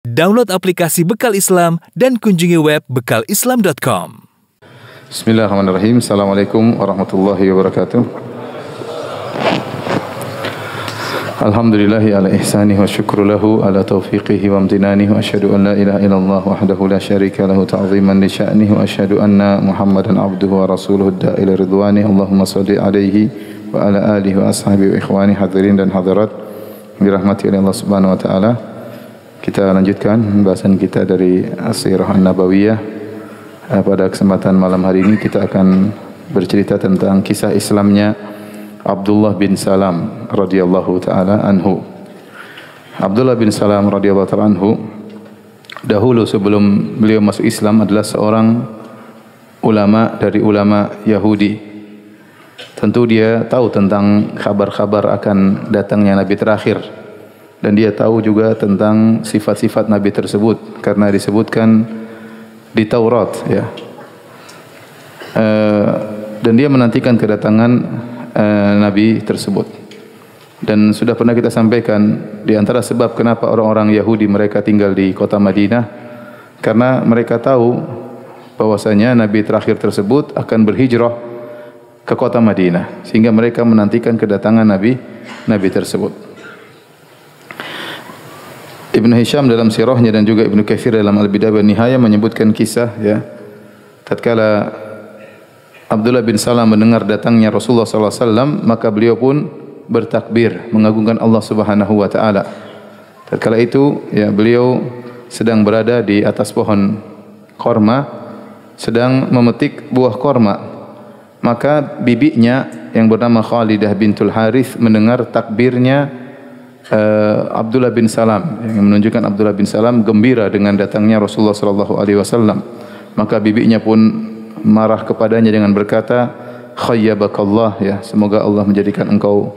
Download aplikasi Bekal Islam dan kunjungi web bekalislam.com. Bismillahirrahmanirrahim. Assalamualaikum warahmatullahi wabarakatuh. Alhamdulillahi ala ihsanihi wa syukru lahu ala taufiqihi wa amtinanihi wa asyhadu an la ilaha illallah wahdahu la syarika lahu ta'ziman li sya'nihi wa asyhadu anna Muhammadan abduhu wa rasuluhu da'ila ridwani. Allahumma shalli alaihi wa ala alihi wa ashabihi wa ikhwani hadirin dan hadirat dirahmati oleh Allah Subhanahu wa taala. Kita lanjutkan pembahasan kita dari As-Sirah An-Nabawiyah. Pada kesempatan malam hari ini kita akan bercerita tentang kisah Islamnya Abdullah bin Salam radhiyallahu taala anhu. Abdullah bin Salam radhiyallahu taala anhu dahulu sebelum beliau masuk Islam adalah seorang ulama dari ulama Yahudi. Tentu dia tahu tentang kabar-kabar akan datangnya nabi terakhir. Dan dia tahu juga tentang sifat-sifat Nabi tersebut karena disebutkan di Taurat, ya. Dan dia menantikan kedatangan Nabi tersebut. Dan sudah pernah kita sampaikan di antara sebab kenapa orang-orang Yahudi mereka tinggal di kota Madinah karena mereka tahu bahwasanya Nabi terakhir tersebut akan berhijrah ke kota Madinah sehingga mereka menantikan kedatangan Nabi tersebut. Ibn Hisham dalam sirahnya dan juga Ibn Katsir dalam Al-Bidayah wa Nihayah menyebutkan kisah, ya, tatkala Abdullah bin Salam mendengar datangnya Rasulullah sallallahu alaihi wasallam, maka beliau pun bertakbir mengagungkan Allah Subhanahu wa taala. Tatkala itu, ya, beliau sedang berada di atas pohon korma sedang memetik buah korma. Maka bibinya yang bernama Khalidah bintul Harith mendengar takbirnya Abdullah bin Salam yang menunjukkan Abdullah bin Salam gembira dengan datangnya Rasulullah sallallahu alaihi wasallam. Maka bibinya pun marah kepadanya dengan berkata, "Khayyabakallah, ya, semoga Allah menjadikan engkau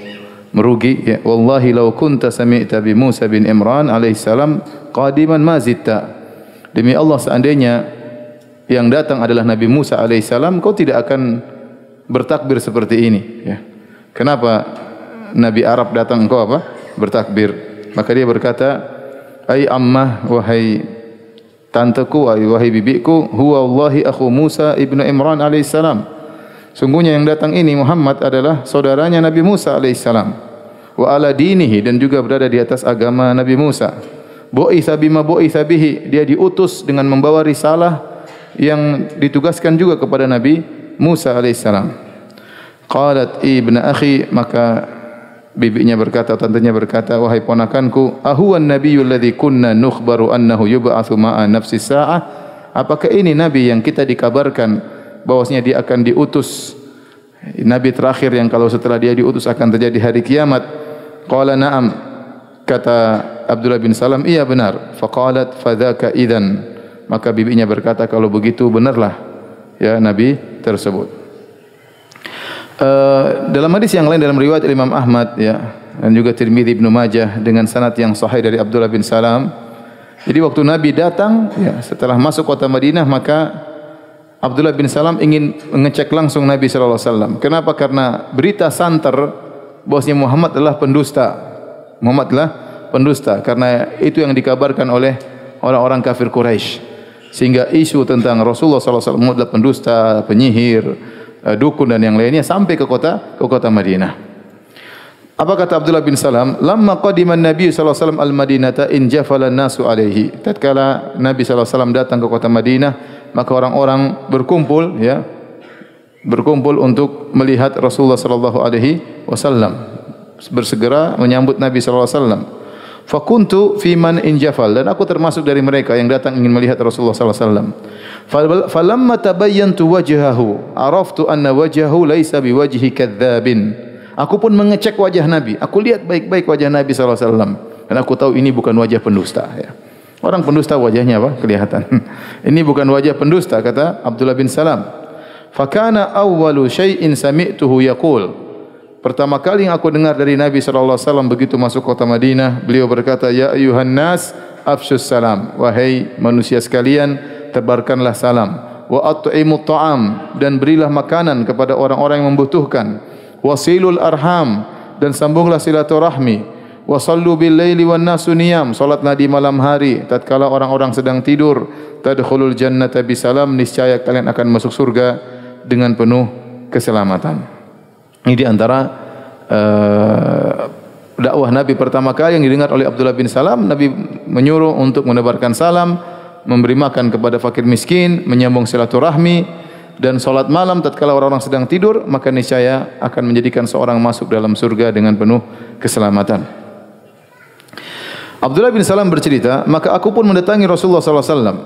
merugi, ya. Wallahi law kunta sami'ta bi Musa bin Imran alaihi salam qadiman ma zitta." Demi Allah, seandainya yang datang adalah Nabi Musa alaihi salam, kau tidak akan bertakbir seperti ini, ya. Kenapa Nabi Arab datang engkau bertakbir? Maka dia berkata, "Ai ammah, wahai tanteku, wahai bibiku, huwa Allahi akhu Musa ibnu Imran alaihissalam. Sungguhnya yang datang ini Muhammad adalah saudaranya Nabi Musa alaihissalam. Wa ala dinihi, dan juga berada di atas agama Nabi Musa. Bu'itsa bima bu'itsa bihi, dia diutus dengan membawa risalah yang ditugaskan juga kepada Nabi Musa alaihissalam." Qalat ibnu akhi, maka bibinya berkata, tantenya berkata, "Wahai ponakanku, ahuwan nabiyyul ladzi kunna nukhbaru annahu yub'atsu ma'a nafsi sa'ah? Apakah ini nabi yang kita dikabarkan bahwasanya dia akan diutus, nabi terakhir yang kalau setelah dia diutus akan terjadi hari kiamat?" Qala na'am, kata Abdullah bin Salam, "Iya benar." Faqalat fadzaka idzan, maka bibinya berkata, "Kalau begitu benarlah, ya, nabi tersebut." Dalam hadis yang lain dalam riwayat Imam Ahmad, ya, dan juga Tirmidzi, Ibnu Majah dengan sanad yang sahih dari Abdullah bin Salam. Jadi waktu Nabi datang, ya, setelah masuk kota Madinah, maka Abdullah bin Salam ingin mengecek langsung Nabi sallallahu alaihi wasallam. Kenapa? Karena berita santer bahwasanya Muhammad adalah pendusta. Muhammad adalah pendusta karena itu yang dikabarkan oleh orang-orang kafir Quraisy. Sehingga isu tentang Rasulullah sallallahu alaihi wasallam adalah pendusta, penyihir, dukun dan yang lainnya sampai ke kota Madinah. Apa kata Abdullah bin Salam? Lamma qadiman Nabi sallallahu alaihi wasallam al-Madinata in jafala an-nasu alaihi. Tatkala Nabi sallallahu alaihi wasallam datang ke kota Madinah, maka orang-orang berkumpul, ya, berkumpul untuk melihat Rasulullah sallallahu alaihi wasallam, bersegera menyambut Nabi sallallahu alaihi wasallam. Fakuntu fi man injafal, dan aku termasuk dari mereka yang datang ingin melihat Rasulullah sallallahu alaihi wasallam. Falamma tabayyantu wajhahu araftu anna wajhahu laisa biwajhi kadzabin. Aku pun mengecek wajah Nabi. Aku lihat baik-baik wajah Nabi sallallahu alaihi wasallam dan aku tahu ini bukan wajah pendusta, ya. Orang pendusta wajahnya kelihatan. Ini bukan wajah pendusta, kata Abdullah bin Salam. Fakana awwalu syai'in sami'tuhu yaqul. Pertama kali yang aku dengar dari Nabi sallallahu alaihi wasallam begitu masuk kota Madinah, beliau berkata, "Ya ayuhan nas, afshus salam." Wahai manusia sekalian, tebarkanlah salam. Wa at'imut ta'am, dan berilah makanan kepada orang-orang yang membutuhkan. Wasilul arham, dan sambunglah silaturahmi. Wa sallu bil laili wan nasu niyam. Salatlah di malam hari tatkala orang-orang sedang tidur. Tadkhulul jannata bisalam. Niscaya kalian akan masuk surga dengan penuh keselamatan. Ini di antara dakwah Nabi pertama kali yang didengar oleh Abdullah bin Salam. Nabi menyuruh untuk menebarkan salam, memberi makan kepada fakir miskin, menyambung silaturahmi, dan salat malam tatkala orang-orang sedang tidur, maka niscaya akan menjadikan seorang masuk dalam surga dengan penuh keselamatan. Abdullah bin Salam bercerita, maka aku pun mendatangi Rasulullah sallallahu alaihi wasallam.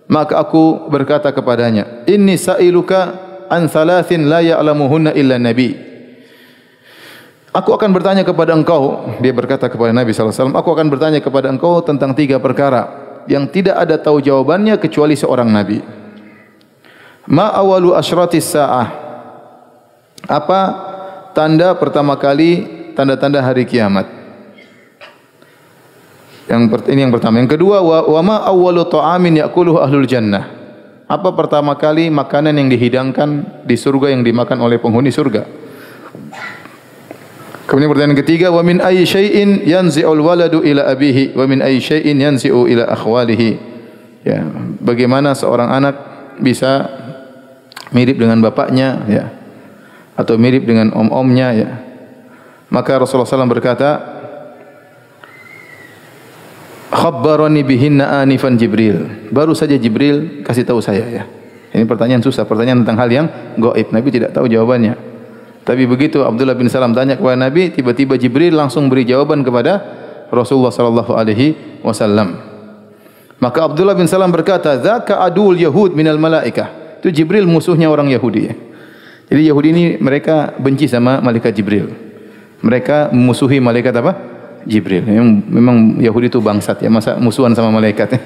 Maka aku berkata kepadanya, "Inni sa'iluka an thalathin la ya'lamuhunna illa nabi." Aku akan bertanya kepada engkau, dia berkata kepada Nabi sallallahu alaihi wasallam, aku akan bertanya kepada engkau tentang 3 perkara yang tidak ada tahu jawabannya kecuali seorang nabi. Ma awalu asyratis sa'ah? Apa tanda pertama kali tanda-tanda hari kiamat? Ini yang pertama. Yang kedua, wa ma awwalu ta'amin ya'kuluhu ahlul jannah? Apa pertama kali makanan yang dihidangkan di surga yang dimakan oleh penghuni surga? Kemudian pertanyaan ketiga, wa min ayyi syai'in yanzi'ul waladu ila abihi wa min ayyi syai'in yanzi'u ila akhwalihi? Ya, bagaimana seorang anak bisa mirip dengan bapaknya, ya, atau mirip dengan om-omnya, ya. Maka Rasulullah SAW berkata, khabbarani bihinna anifan Jibril. Baru saja Jibril kasih tahu saya, ya. Ini pertanyaan susah, pertanyaan tentang hal yang gaib. Nabi tidak tahu jawabannya. Tapi begitu Abdullah bin Salam tanya kepada Nabi, tiba-tiba Jibril langsung beri jawaban kepada Rasulullah sallallahu alaihi wasallam. Maka Abdullah bin Salam berkata, "Dzaka adul yahud minal malaikah." Itu Jibril musuhnya orang Yahudi, ya. Jadi Yahudi ini mereka benci sama malaikat Jibril. Mereka memusuhi malaikat apa? Jibril. Memang Yahudi itu bangsat, ya, masa musuhan sama malaikat, ya.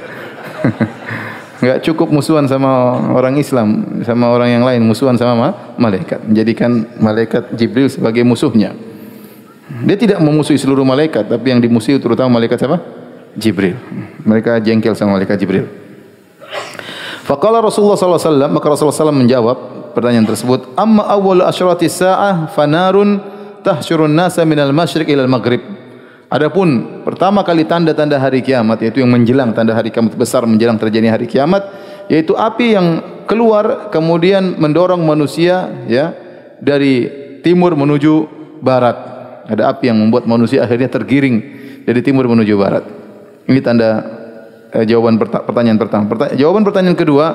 Enggak cukup musuhan sama orang Islam, sama orang yang lain, musuhan sama malaikat. Menjadikan malaikat Jibril sebagai musuhnya. Dia tidak memusuhi seluruh malaikat, tapi yang dimusuhi terutama malaikat siapa? Jibril. Mereka jengkel sama malaikat Jibril. Faqala Rasulullah sallallahu alaihi wasallam, maka Rasulullah SAW menjawab pertanyaan tersebut, "Amma awwal asyratis sa'ah fanarun tahsyurun nasa minal masyriq ilal maghrib." Adapun pertama kali tanda-tanda hari kiamat, yaitu yang menjelang tanda hari kiamat besar, menjelang terjadi hari kiamat, yaitu api yang keluar kemudian mendorong manusia, ya, dari timur menuju barat. Ada api yang membuat manusia akhirnya tergiring dari timur menuju barat. Ini tanda jawaban pertanyaan pertama. Jawaban pertanyaan kedua,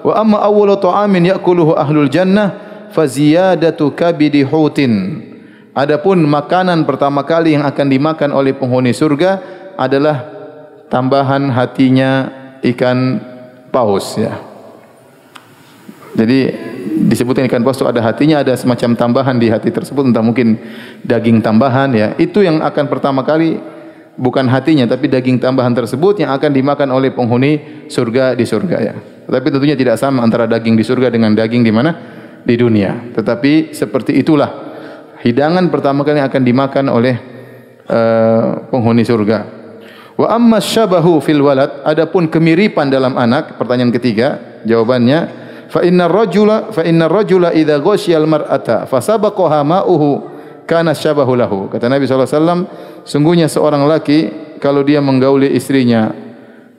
wa amma awwalu ta'amin ya'kuluhu ahlul jannah fa ziyadatu kabidi hutin. Adapun makanan pertama kali yang akan dimakan oleh penghuni surga adalah tambahan hatinya ikan paus, ya. Jadi disebutkan ikan paus itu ada hatinya, ada semacam tambahan di hati tersebut, entah mungkin daging tambahan, ya. Itu yang akan pertama kali, bukan hatinya tapi daging tambahan tersebut yang akan dimakan oleh penghuni surga di surga, ya. Tetapi tentunya tidak sama antara daging di surga dengan daging di mana? Di dunia. Tetapi seperti itulah hidangan pertama kali yang akan dimakan oleh penghuni surga. Wa amma syabahu fil walad, adapun kemiripan dalam anak, pertanyaan ketiga, jawabannya fa innar rajula idza ghasyal mar'ata fasabaqaha ma'uhu kana syabahu lahu. Kata Nabi sallallahu alaihi wasallam, sungguhnya seorang laki kalau dia menggauli istrinya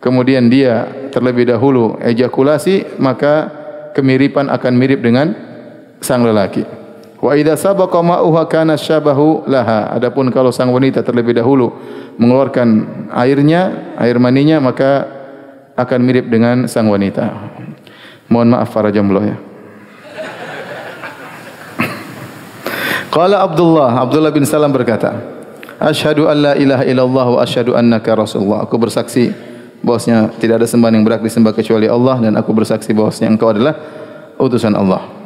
kemudian dia terlebih dahulu ejakulasi, maka kemiripan akan mirip dengan sang lelaki. Wa idza sabaqa ma'uha kana syabahu laha. Adapun kalau sang wanita terlebih dahulu mengeluarkan airnya, air maninya, maka akan mirip dengan sang wanita. Mohon maaf para jomblo, ya. Qala Abdullah bin Salam berkata, "Asyhadu an la ilaha illallah wa asyhadu annaka rasulullah." Aku bersaksi bahwasanya tidak ada sembahan yang berhak disembah kecuali Allah, dan aku bersaksi bahwasanya engkau adalah utusan Allah.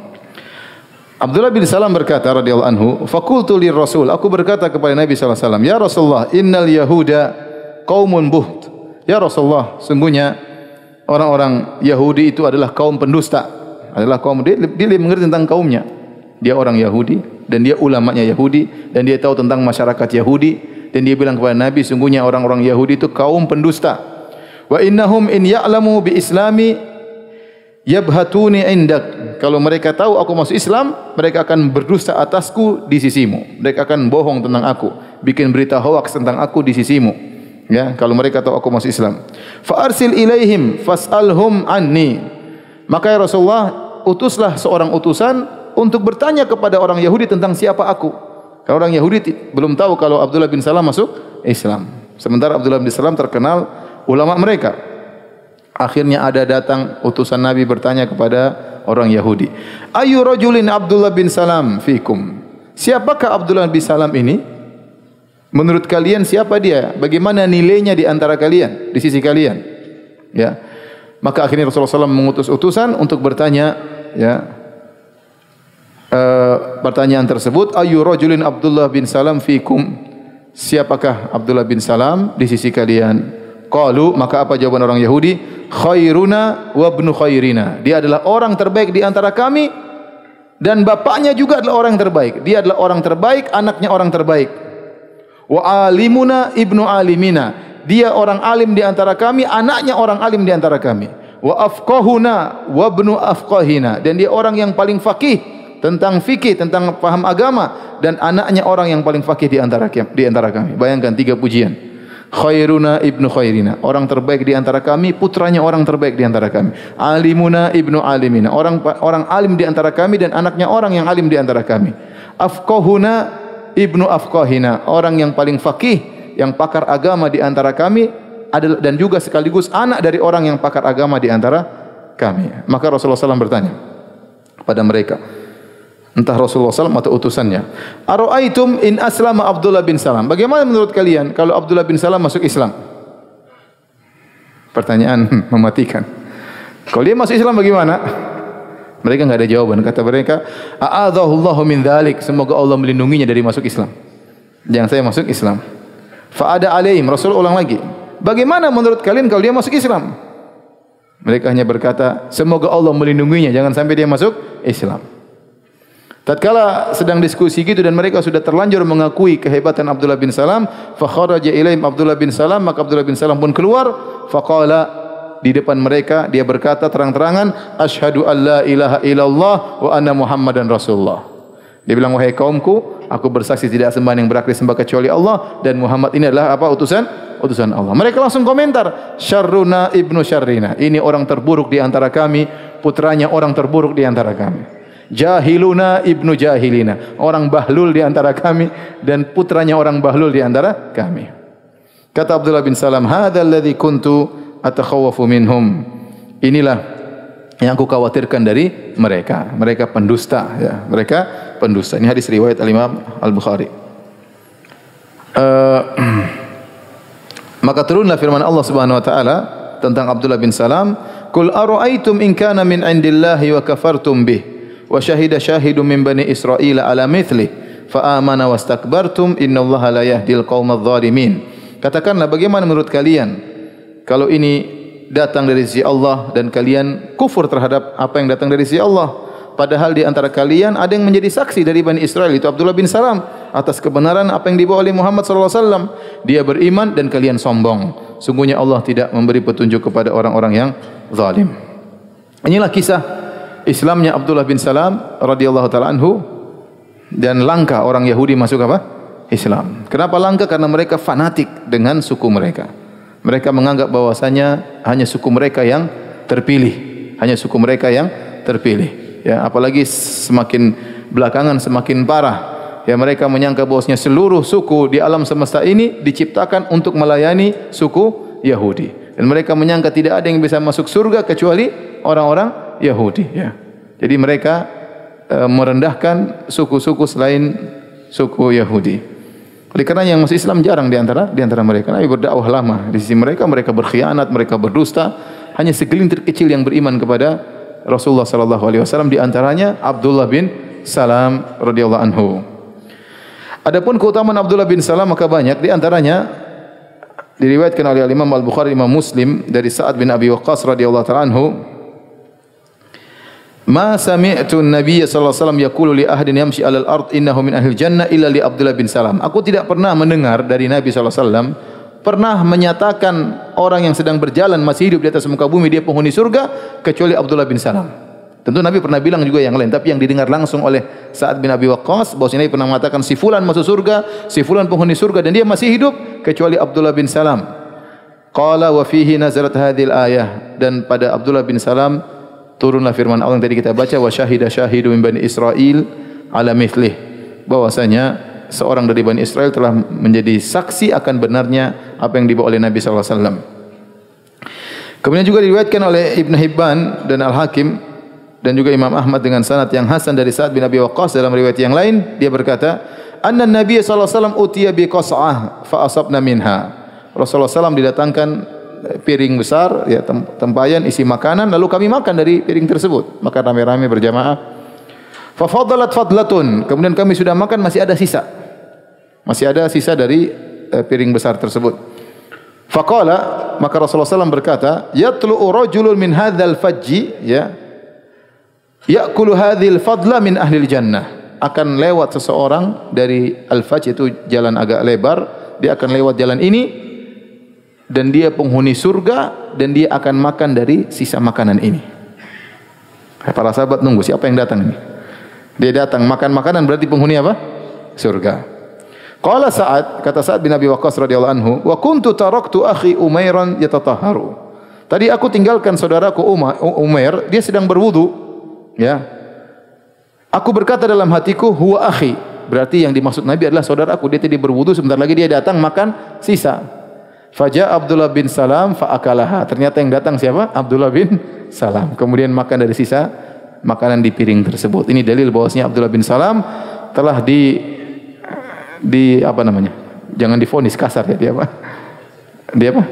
Abdullah bin Salam berkata radhiyallahu anhu, "Faqultu lir Rasul," aku berkata kepada Nabi sallallahu alaihi wasallam, "Ya Rasulullah, innal yahuda qaumun buht." Ya Rasulullah, sungguhnya orang-orang Yahudi itu adalah kaum pendusta. Adalah kaum, dia mengerti tentang kaumnya. Dia orang Yahudi dan dia ulamanya Yahudi dan dia tahu tentang masyarakat Yahudi, dan dia bilang kepada Nabi, sungguhnya orang-orang Yahudi itu kaum pendusta. Wa innahum in ya'lamu bi islami yabhatuni indak. Kalau mereka tahu aku masuk Islam, mereka akan berdusta atasku di sisimu. Mereka akan bohong tentang aku, bikin berita hoax tentang aku di sisimu. Ya, kalau mereka tahu aku masuk Islam. Fa arsil ilaihim fas'alhum anni. Maka ya Rasulullah, utuslah seorang utusan untuk bertanya kepada orang Yahudi tentang siapa aku. Kalau orang Yahudi belum tahu kalau Abdullah bin Salam masuk Islam. Sementara Abdullah bin Salam terkenal ulama mereka. Akhirnya ada datang utusan Nabi bertanya kepada orang Yahudi. Ayu rajulin Abdullah bin Salam fikum? Siapakah Abdullah bin Salam ini? Menurut kalian siapa dia? Bagaimana nilainya di antara kalian, di sisi kalian? Ya. Maka akhirnya Rasulullah SAW mengutus utusan untuk bertanya, ya, pertanyaan tersebut, ayu rajulin Abdullah bin Salam fikum? Siapakah Abdullah bin Salam di sisi kalian? Qalu, maka apa jawaban orang Yahudi? Khairuna wa ibnu khairina. Dia adalah orang terbaik di antara kami dan bapaknya juga adalah orang terbaik. Dia adalah orang terbaik, anaknya orang terbaik. Wa alimuna ibnu alimina. Dia orang alim di antara kami, anaknya orang alim di antara kami. Wa afqahuna wa ibnu afqahina. Dan dia orang yang paling faqih tentang fikih, tentang paham agama, dan anaknya orang yang paling faqih di antara kami. Bayangkan 3 pujian. Khairuna ibnu khairina, orang terbaik di antara kami, putranya orang terbaik di antara kami. Alimuna ibnu alimina, orang alim di antara kami dan anaknya orang yang alim di antara kami. Afqahuna ibnu afqahina, orang yang paling faqih, yang pakar agama di antara kami adalah, dan juga sekaligus anak dari orang yang pakar agama di antara kami. Maka Rasulullah SAW bertanya pada mereka, entah Rasulullah SAW atau utusannya, Ara'aitum in aslama Abdullah bin Salam? Bagaimana menurut kalian kalau Abdullah bin Salam masuk Islam? Pertanyaan mematikan. Kalau dia masuk Islam bagaimana? Mereka enggak ada jawaban. Kata mereka, a'adzahullahu min dzalik. Semoga Allah melindunginya dari masuk Islam. Jangan saya masuk Islam. Fa'ada alaihim. Rasul ulang lagi. Bagaimana menurut kalian kalau dia masuk Islam? Mereka hanya berkata, semoga Allah melindunginya, jangan sampai dia masuk Islam. Tatkala sedang diskusi gitu dan mereka sudah terlanjur mengakui kehebatan Abdullah bin Salam, fa kharaja ilaihim Abdullah bin Salam, maka Abdullah bin Salam pun keluar, faqala, di depan mereka dia berkata terang-terangan, asyhadu alla ilaha illallah wa anna Muhammadan Rasulullah. Dia bilang, wahai kaumku, aku bersaksi tidak sembahan yang berhak disembah kecuali Allah dan Muhammad ini adalah apa? Utusan Allah. Mereka langsung komentar, syarruna ibnu syarrina. Ini orang terburuk di antara kami, putranya orang terburuk di antara kami. Jahiluna ibnu jahilina, orang bahlul di antara kami dan putranya orang bahlul di antara kami. Kata Abdullah bin Salam, hadzal ladzi kuntu atakhawwafu minhum. Inilah yang aku khawatirkan dari mereka. Mereka pendusta, ya. Mereka pendusta. Ini hadis riwayat Al-Imam Al-Bukhari. Maka turunlah firman Allah Subhanahu wa taala tentang Abdullah bin Salam, "Qul ara'aitum in kana min 'indillahi wa kafartum bih." Wa syahida syahidun min bani Israil ala mithli fa amana wastakbartum innallaha la yahdil qaumadz zalimin. Katakanlah, bagaimana menurut kalian kalau ini datang dari sisi Allah dan kalian kufur terhadap apa yang datang dari sisi Allah, padahal di antara kalian ada yang menjadi saksi dari Bani Israel, itu Abdullah bin Salam, atas kebenaran apa yang dibawa oleh Muhammad sallallahu alaihi wasallam. Dia beriman dan kalian sombong. Sungguhnya Allah tidak memberi petunjuk kepada orang-orang yang zalim. Inilah kisah Islamnya Abdullah bin Salam radhiyallahu taala anhu, dan langka orang Yahudi masuk apa? Islam. Kenapa langka? Karena mereka fanatik dengan suku mereka. Mereka menganggap bahwasanya hanya suku mereka yang terpilih, hanya suku mereka yang terpilih. Ya, apalagi semakin belakangan semakin parah. Ya, mereka menyangka bahwasanya seluruh suku di alam semesta ini diciptakan untuk melayani suku Yahudi. Dan mereka menyangka tidak ada yang bisa masuk surga kecuali orang-orang Yahudi, ya. Jadi mereka merendahkan suku-suku selain suku Yahudi. Oleh kerana yang masuk Islam jarang di antara mereka. Nabi berdakwah lama. Di sisi mereka berkhianat, mereka berdusta. Hanya segelintir kecil yang beriman kepada Rasulullah sallallahu alaihi wasallam, di antaranya Abdullah bin Salam radhiyallahu anhu. Adapun keutamaan Abdullah bin Salam maka banyak, di antaranya diriwayatkan oleh Imam Al-Bukhari, Imam Muslim dari Sa'ad bin Abi Waqqas radhiyallahu ta'ala anhu, ma sami'tu an-nabiy sallallahu alaihi wasallam yaqulu li ahadin yamshi 'alal ard innahu min ahlil jannah illa li Abdullah bin Salam. Aku tidak pernah mendengar dari Nabi sallallahu alaihi wasallam pernah menyatakan orang yang sedang berjalan masih hidup di atas muka bumi dia penghuni surga kecuali Abdullah bin Salam. Tentu Nabi pernah bilang juga yang lain, tapi yang didengar langsung oleh Sa'ad bin Abi Waqqas bahwasanya Nabi pernah mengatakan si fulan masuk surga, si fulan penghuni surga dan dia masih hidup kecuali Abdullah bin Salam. Qala wa fihi nazalat hadhil ayah, dan pada Abdullah bin Salam turunlah firman Allah yang tadi kita baca, wa syahida syahidu min bani Israil ala mithlih, bahwasanya seorang dari Bani Israel telah menjadi saksi akan benarnya apa yang dibawa oleh Nabi sallallahu alaihi wasallam. Kemudian juga diriwayatkan oleh Ibn Hibban dan Al-Hakim dan juga Imam Ahmad dengan sanad yang hasan dari Sa'ad bin Abi Waqqas dalam riwayat yang lain, dia berkata, "Anna Nabi sallallahu alaihi wasallam utiya bi qas'ah fa asabna minha." Rasulullah SAW didatangkan piring besar, ya, tempayan isi makanan, lalu kami makan dari piring tersebut, makan rame-rame berjamaah. Fa fadalat fadlatun, kemudian kami sudah makan masih ada sisa. Masih ada sisa dari piring besar tersebut. Faqala, maka Rasulullah SAW berkata, "Yatlu'u rajulun min hadzal fajji, ya, ya'kulu hadhil fadla min ahlil jannah." Akan lewat seseorang dari al-fajj, itu jalan agak lebar, dia akan lewat jalan ini dan dia penghuni surga dan dia akan makan dari sisa makanan ini. Para sahabat nunggu siapa yang datang ini. Dia datang makan makanan, berarti penghuni apa? Surga. Qala Sa'ad, kata Sa'ad bin Abi Waqqas radhiyallahu anhu, "Wa kuntu taraktu akhi Umairan yatatahharu." Tadi aku tinggalkan saudaraku Umair, dia sedang berwudu, ya. Aku berkata dalam hatiku, huwa akhi, berarti yang dimaksud Nabi adalah saudaraku. Dia tadi berwudu, sebentar lagi dia datang makan sisa. Faja Abdullah bin Salam faakalaha. Ternyata yang datang siapa? Abdullah bin Salam. Kemudian makan dari sisa makanan di piring tersebut. Ini dalil bahwasanya Abdullah bin Salam telah di apa namanya? Jangan divonis kasar ya, dia apa? Dia apa?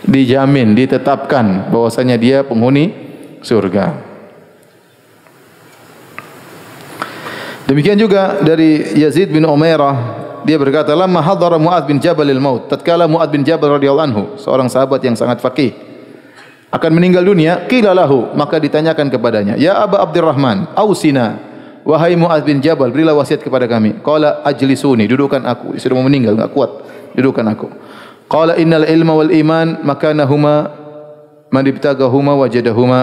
Dijamin, ditetapkan bahwasanya dia penghuni surga. Demikian juga dari Yazid bin Umairah, dia berkata, "Lamma hadara Mu'adz bin Jabal al-maut." Tatkala Mu'adz bin Jabal radhiyallahu anhu, seorang sahabat yang sangat faqih, akan meninggal dunia, qila lahu, maka ditanyakan kepadanya, "Ya Aba Abdurrahman, ausina, wahai Mu'adz bin Jabal, berilah wasiat kepada kami." Qala ajlisuni, dudukkan aku. Sudah mau meninggal, enggak kuat, dudukkan aku. Qala innal ilma wal iman makanahuma man ibtagahuma wajadahuma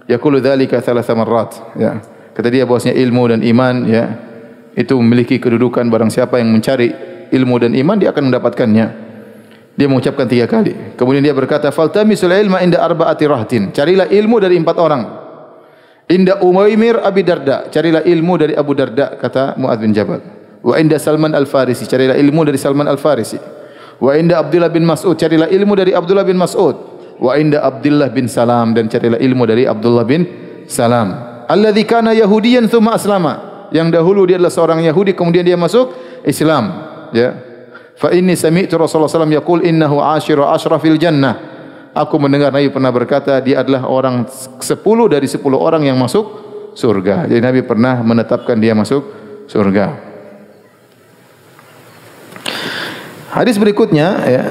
yaqulu dzalika thalatha marrat. Ya. Kata dia bahwasanya ilmu dan iman, ya, itu memiliki kedudukan, barang siapa yang mencari ilmu dan iman dia akan mendapatkannya. Dia mengucapkan 3 kali. Kemudian dia berkata, "Faltamisul ilma inda arba'ati rahtin." Carilah ilmu dari 4 orang. Inda Umaymir Abi Darda, carilah ilmu dari Abu Darda, kata Mu'adz bin Jabal. Wa inda Salman Al-Farisi, carilah ilmu dari Salman Al-Farisi. Wa inda Abdullah bin Mas'ud, carilah ilmu dari Abdullah bin Mas'ud. Wa inda Abdullah bin Salam, dan carilah ilmu dari Abdullah bin Salam. Alladzi kana Yahudiyan tsumma aslama, yang dahulu dia adalah seorang Yahudi kemudian dia masuk Islam, ya. Fa inni sami'tu Rasulullah sallallahu alaihi wasallam yaqul innahu 'ashiru asyrafil jannah. Aku mendengar Nabi pernah berkata dia adalah orang 10 dari 10 orang yang masuk surga. Jadi Nabi pernah menetapkan dia masuk surga. Hadis berikutnya, ya,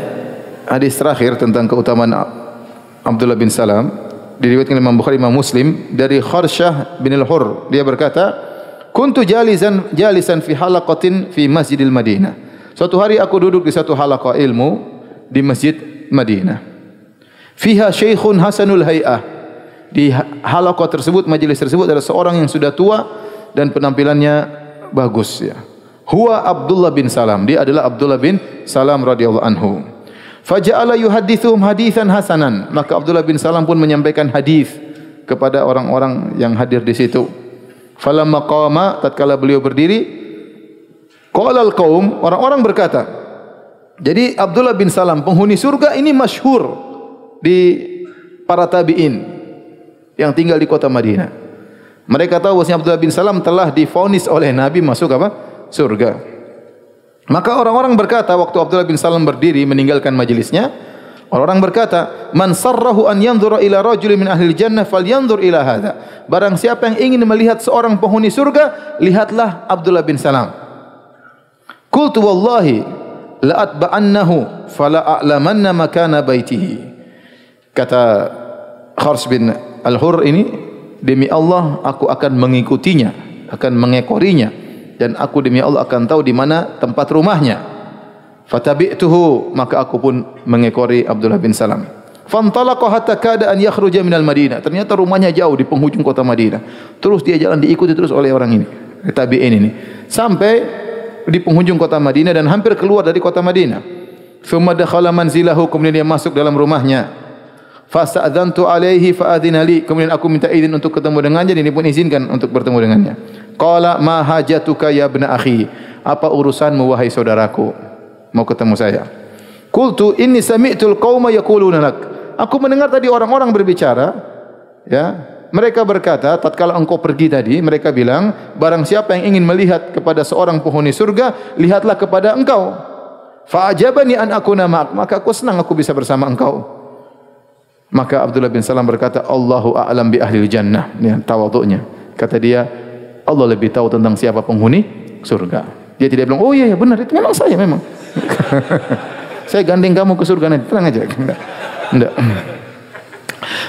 hadis terakhir tentang keutamaan Abdullah bin Salam, diriwayatkan Imam Bukhari, Imam Muslim dari Kharsyah bin Al-Hurr. Dia berkata, "Kuntu jalisan fi halaqatin fi Masjidil Madinah." Suatu hari aku duduk di satu halaqah ilmu di Masjid Madinah. Fiha syaikhun hasanul hay'ah. Di halaqah tersebut, majelis tersebut ada seorang yang sudah tua dan penampilannya bagus, ya. Huwa Abdullah bin Salam. Dia adalah Abdullah bin Salam radhiyallahu anhu. Faja'ala yuhaddithuhum haditsan hasanan. Maka Abdullah bin Salam pun menyampaikan hadis kepada orang-orang yang hadir di situ. Falamma qama, tatkala beliau berdiri, qala al-qaum, orang-orang berkata. Jadi Abdullah bin Salam penghuni surga ini masyhur di para tabi'in yang tinggal di kota Madinah. Mereka tahu bahwa Abdullah bin Salam telah divonis oleh Nabi masuk apa? Surga. Maka orang-orang berkata waktu Abdullah bin Salam berdiri meninggalkan majelisnya, orang-orang berkata, "Man sarrahu an yanzura ila rajulin min ahli jannah falyanzur ila hadha." Barang siapa yang ingin melihat seorang penghuni surga, lihatlah Abdullah bin Salam. Qultu wallahi la atba'annahu fala a'lamanna makana baitihi. Kata Khars bin Al-Hurr ini, demi Allah aku akan mengikutinya, akan mengekorinya, dan aku demi Allah akan tahu di mana tempat rumahnya. Fatabi'tuhu, maka aku pun mengekori Abdullah bin Salam. Fantalaqa hatta kada an yakhruja minal Madinah. Ternyata rumahnya jauh di penghujung kota Madinah. Terus dia jalan diikuti terus oleh orang ini, tabi'in ini. Sampai di penghujung kota Madinah dan hampir keluar dari kota Madinah. Thumma dakhala manzilahu, kemudian dia masuk dalam rumahnya. Fasta'dzantu alaihi fa'adzina li. Kemudian aku minta izin untuk ketemu dengannya dan dia pun izinkan untuk bertemu dengannya. Qala ma hajatuka ya ibna akhi? Apa urusanmu wahai saudaraku? Mau ketemu saya. Qultu inni sami'tul qauma yaquluna lak. Aku mendengar tadi orang-orang berbicara, ya. Mereka berkata, tatkala engkau pergi tadi, mereka bilang, barang siapa yang ingin melihat kepada seorang penghuni surga, lihatlah kepada engkau. Fa'ajabani an akuna ma'ak, maka aku senang aku bisa bersama engkau. Maka Abdullah bin Salam berkata, Allahu a'lam bi ahlil jannah. Ya, tawadhu'nya. Kata dia, Allah lebih tahu tentang siapa penghuni surga. Dia tidak bilang, oh iya benar, itu memang saya memang. Saya gandeng kamu ke surga nanti, tenang aja. Enggak.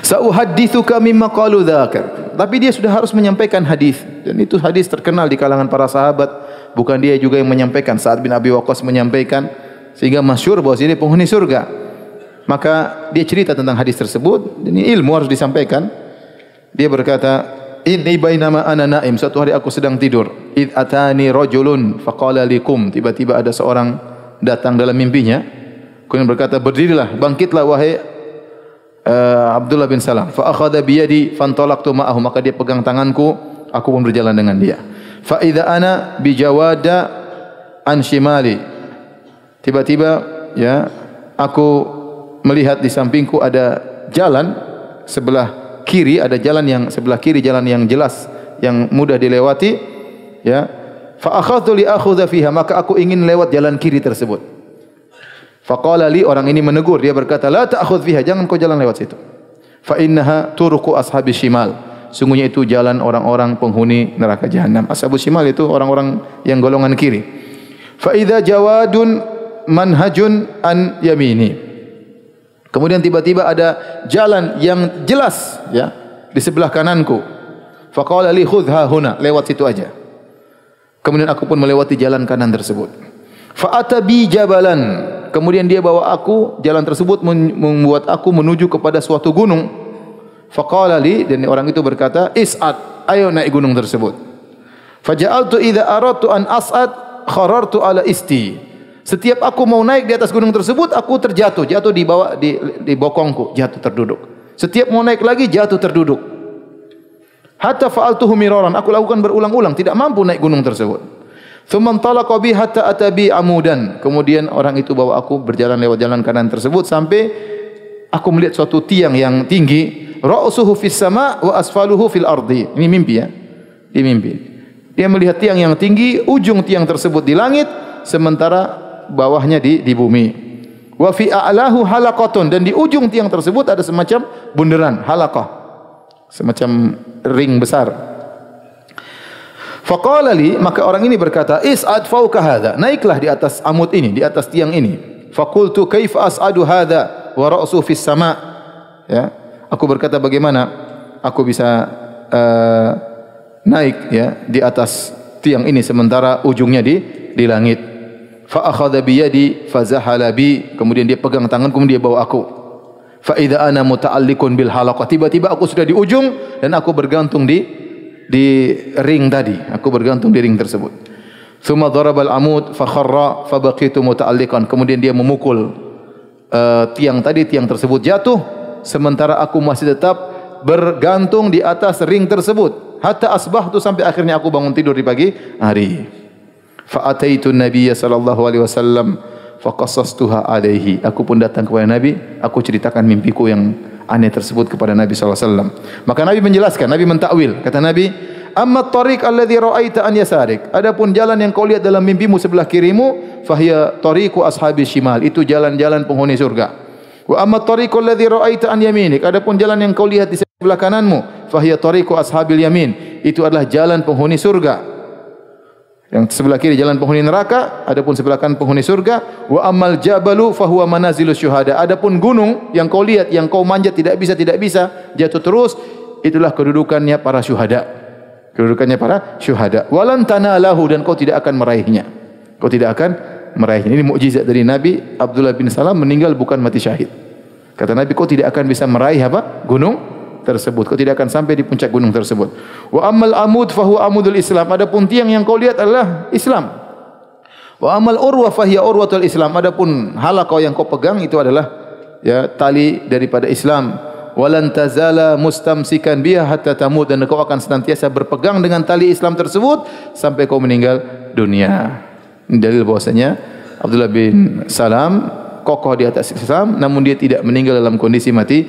Sa'uhadditsuka mimma qalu dzakir. Tapi dia sudah harus menyampaikan hadis, dan itu hadis terkenal di kalangan para sahabat. Bukan dia juga yang menyampaikan, Sa'ad bin Abi Waqqas menyampaikan, sehingga masyhur bahwa dia penghuni surga. Maka dia cerita tentang hadis tersebut, dan ini ilmu harus disampaikan. Dia berkata, inni bainama ana naim, suatu hari aku sedang tidur, id atani rajulun faqala likum, tiba-tiba ada seorang datang dalam mimpinya. Kemudian berkata, berdirilah, bangkitlah wahai Abdullah bin Salam. Fa akhadha bi yadi fantalaqtu ma'ahu, maka dia pegang tanganku, aku pun berjalan dengan dia. Fa idza ana bi jawada an shimali. Tiba-tiba ya, aku melihat di sampingku ada jalan sebelah kiri, ada jalan yang sebelah kiri, jalan yang jelas, yang mudah dilewati, ya. Fa akhadtu li akhudha fiha, maka aku ingin lewat jalan kiri tersebut. Faqala li, orang ini menegur, dia berkata, la ta'khudh fiha, jangan kau jalan lewat situ. Fa innaha turuqu ashabi shimal, sungguhnya itu jalan orang-orang penghuni neraka jahanam. Ashabus shimal itu orang-orang yang golongan kiri. Fa idza jawadun manhajun an yamini. Kemudian tiba-tiba ada jalan yang jelas, ya, di sebelah kananku. Faqala li khudhha huna, lewat situ aja. Kemudian aku pun melewati jalan kanan tersebut. Fa atabi jabalan, kemudian dia bawa aku, jalan tersebut membuat aku menuju kepada suatu gunung. Faqala li, dan orang itu berkata, is'ad, ayo naik gunung tersebut. Faja'altu idza aradtu an as'ad kharartu ala isti. Setiap aku mau naik di atas gunung tersebut, aku terjatuh, jatuh di bawah di bokongku, jatuh terduduk. Setiap mau naik lagi jatuh terduduk. Hatta fa'altuhu miraran, aku lakukan berulang-ulang, tidak mampu naik gunung tersebut. Thumma intalaqa bi hatta atabi amudan. Kemudian orang itu bawa aku berjalan lewat jalan kanan tersebut sampai aku melihat suatu tiang yang tinggi, ra'suhu fis sama' wa asfaluhu fil ardi. Ini mimpi ya. Ini mimpi. Dia melihat tiang yang tinggi, ujung tiang tersebut di langit, sementara bawahnya di bumi. Wa fi a'lahu halaqatun, dan di ujung tiang tersebut ada semacam bundaran, halaqah. Semacam ring besar. Faqala li, maka orang ini berkata, is'ad fawqa hadha, naiklah di atas amud ini, di atas tiang ini. Faqultu kaifa as'adu hadha wa ra'su fis sama'. Ya, aku berkata, bagaimana aku bisa naik ya di atas tiang ini sementara ujungnya di langit. Fa akhadha bi yadi fa zahala bi, kemudian dia pegang tangan, kemudian dia bawa aku. Fa idza ana muta'alliqun bil halaqah, tiba-tiba aku sudah di ujung dan aku bergantung di ring tadi, aku bergantung di ring tersebut. Thumma darabal amud fa kharra fa baqitu muta'alliqan, kemudian dia memukul tiang tadi, tiang tersebut jatuh sementara aku masih tetap bergantung di atas ring tersebut. Hatta asbahtu, sampai akhirnya aku bangun tidur di pagi hari. Fa ataitu nabiyya sallallahu alaihi wasallam fa qassastuha alaihi, aku pun datang kepada Nabi, aku ceritakan mimpiku yang aneh tersebut kepada Nabi SAW. Maka Nabi menjelaskan, Nabi mentakwil. Kata Nabi, amma tariq alladhi ra'aita an yasarik, adapun jalan yang kau lihat dalam mimpimu sebelah kirimu, fahiya tariqu ashabi shimal, itu jalan-jalan penghuni surga. Wa amma tariqu alladhi ra'aita an yaminik, adapun jalan yang kau lihat di sebelah kananmu, fahiya tariqu ashabil yamin, itu adalah jalan penghuni surga. Yang sebelah kiri jalan penghuni neraka, adapun sebelah kanan penghuni surga. Wa ammal jabalu fahuwa manazilus syuhada, adapun gunung yang kau lihat, yang kau manjat tidak bisa, jatuh terus, itulah kedudukannya para syuhada. Kedudukannya para syuhada. Walan tanalahu, dan kau tidak akan meraihnya. Kau tidak akan meraihnya. Ini mukjizat dari Nabi. Abdullah bin Salam meninggal bukan mati syahid. Kata Nabi, kau tidak akan bisa meraih apa? Gunung tersebut. Kau tidak akan sampai di puncak gunung tersebut. Wa ammal amud fahuwa amudul Islam. Adapun tiang yang kau lihat adalah Islam. Wa amal urwa fahiya urwatul Islam. Adapun halaqah yang kau pegang itu adalah ya tali daripada Islam. Walan tazala mustamsikan biha hatta tamut, dan kau akan senantiasa berpegang dengan tali Islam tersebut sampai kau meninggal dunia. Ini dalil bahwasanya Abdullah bin Salam kokoh di atas Islam, namun dia tidak meninggal dalam kondisi mati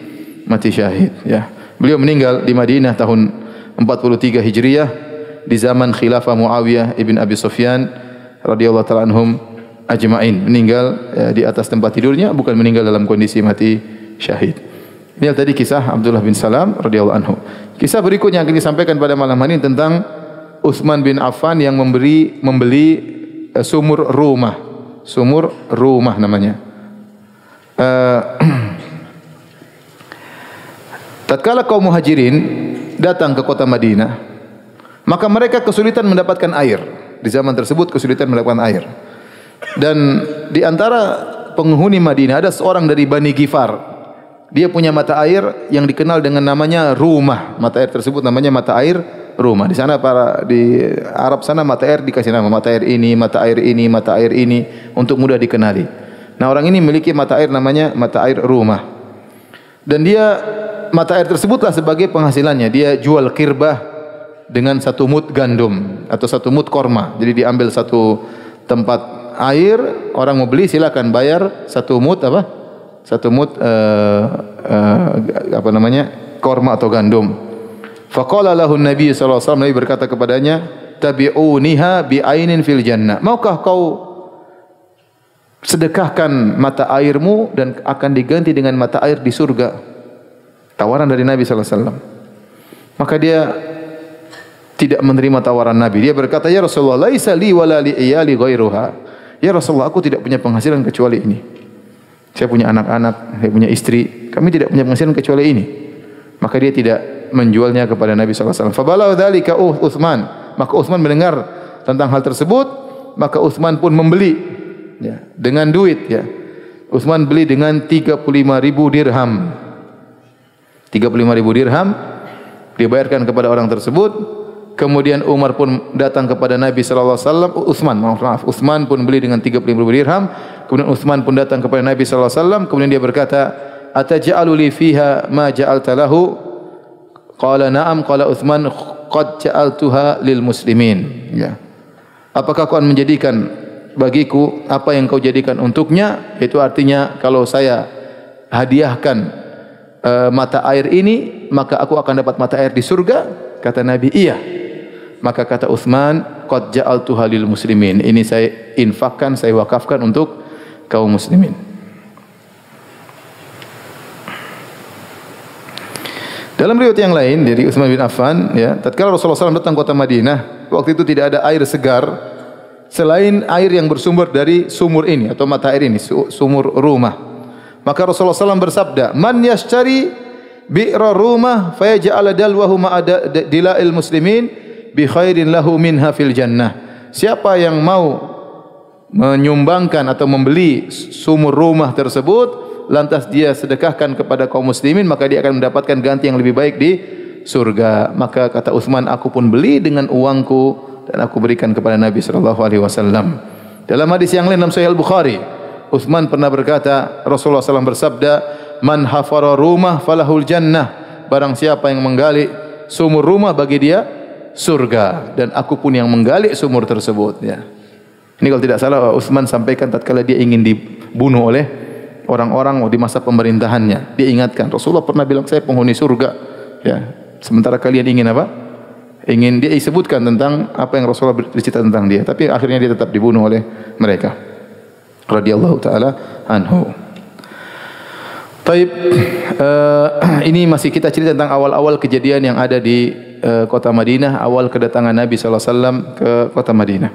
syahid. Ya, beliau meninggal di Madinah tahun 43 Hijriah di zaman khilafah Muawiyah ibn Abi Sufyan radhiyallahu taala anhum ajma'in. Meninggal di atas tempat tidurnya, bukan meninggal dalam kondisi mati syahid. Ini tadi kisah Abdullah bin Salam radhiyallahu anhu. Kisah berikutnya yang akan disampaikan pada malam hari ini tentang Utsman bin Affan yang membeli sumur rumah. Sumur rumah namanya. Tatkala kaum Muhajirin datang ke kota Madinah, maka mereka kesulitan mendapatkan air. Di zaman tersebut kesulitan mendapatkan air. Dan di antara penghuni Madinah ada seorang dari Bani Ghifar. Dia punya mata air yang dikenal dengan namanya rumah. Mata air tersebut namanya mata air rumah. Di sana di Arab sana mata air dikasih nama mata air ini, mata air ini, mata air ini untuk mudah dikenali. Nah, orang ini memiliki mata air namanya mata air rumah. Dan dia mata air tersebutlah sebagai penghasilannya. Dia jual kirbah dengan 1 mud gandum atau 1 mud korma. Jadi diambil satu tempat air, orang mau beli silakan bayar 1 mud apa? 1 mud korma atau gandum. Faqala lahu Nabi sallallahu alaihi wasallam, Nabi berkata kepadanya, tabi'uniha bi'ainin fil jannah. Maukah kau sedekahkan mata airmu dan akan diganti dengan mata air di surga? Tawaran dari Nabi sallallahu alaihi wasallam. Maka dia tidak menerima tawaran Nabi. Dia berkata, ya Rasulullah, laisa li wala li iyali ghairuha. Ya Rasulullah, aku tidak punya penghasilan kecuali ini. Saya punya anak-anak, saya punya istri, kami tidak punya penghasilan kecuali ini. Maka dia tidak menjualnya kepada Nabi sallallahu alaihi wasallam. Fabalagha dzalika Utsman. Maka Utsman mendengar tentang hal tersebut, maka Utsman pun membeli ya, dengan duit ya. Utsman beli dengan 35.000 dirham. 35.000 dirham dibayarkan kepada orang tersebut. Kemudian Umar pun datang kepada Nabi sallallahu alaihi wasallam. Utsman pun beli dengan 35.000 dirham. Kemudian Utsman pun datang kepada Nabi sallallahu alaihi wasallam. Kemudian dia berkata, "Ataj'alu li fiha ma ja'alta lahu?" Qala na'am. Qala Utsman, "Qad ja'altuha lil muslimin." Ya. Apakah kau akan menjadikan bagiku apa yang kau jadikan untuknya? Itu artinya kalau saya hadiahkan mata air ini, maka aku akan dapat mata air di surga? Kata Nabi, iya. Maka kata Utsman, qad ja'altuha lil muslimin. Ini saya infakkan, saya wakafkan untuk kaum muslimin. Dalam riwayat yang lain dari Utsman bin Affan, ya, tatkala Rasulullah SAW datang kota Madinah, waktu itu tidak ada air segar selain air yang bersumber dari sumur ini atau mata air ini, sumur rumah. Maka Rasulullah SAW bersabda, "Man yashtari bi'ra rumah fayaj'al dalwahu ma'ada dila'il muslimin bi khairin lahu minha fil jannah." Siapa yang mau menyumbangkan atau membeli sumur rumah tersebut, lantas dia sedekahkan kepada kaum muslimin, maka dia akan mendapatkan ganti yang lebih baik di surga. Maka kata Utsman, aku pun beli dengan uangku dan aku berikan kepada Nabi sallallahu alaihi wasallam. Dalam hadis yang lain dalam Sahih Al-Bukhari, Utsman pernah berkata, Rasulullah SAW bersabda, "Man hafara rumah falahul jannah." Barang siapa yang menggali sumur rumah, bagi dia surga, dan aku pun yang menggali sumur tersebut. Ya. Ini kalau tidak salah Utsman sampaikan tatkala dia ingin dibunuh oleh orang-orang di masa pemerintahannya. Dia ingatkan, Rasulullah pernah bilang saya penghuni surga. Ya. Sementara kalian ingin apa? Ingin, dia sebutkan tentang apa yang Rasulullah bercerita tentang dia. Tapi akhirnya dia tetap dibunuh oleh mereka. Radhiyallahu taala anhu. Taib, ini masih kita cerita tentang awal-awal kejadian yang ada di kota Madinah, awal kedatangan Nabi sallallahu alaihi wasallam ke kota Madinah.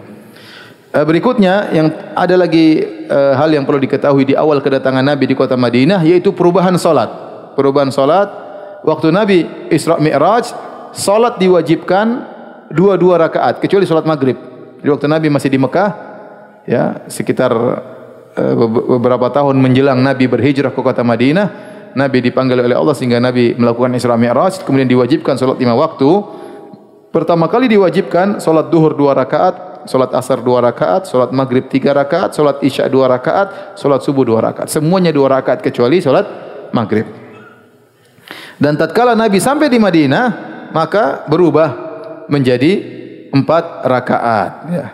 Berikutnya yang ada lagi hal yang perlu diketahui di awal kedatangan Nabi di kota Madinah, yaitu perubahan salat. Perubahan salat waktu Nabi Isra Mi'raj, salat diwajibkan 2 rakaat kecuali salat maghrib. Di waktu Nabi masih di Mekah, ya, sekitar beberapa tahun menjelang Nabi berhijrah ke kota Madinah, Nabi dipanggil oleh Allah sehingga Nabi melakukan Isra Mi'raj, kemudian diwajibkan salat 5 waktu. Pertama kali diwajibkan salat duhur 2 rakaat, salat asar 2 rakaat, salat maghrib 3 rakaat, salat isya 2 rakaat, salat subuh 2 rakaat. Semuanya 2 rakaat kecuali salat maghrib. Dan tatkala Nabi sampai di Madinah, maka berubah menjadi 4 rakaat. Ya.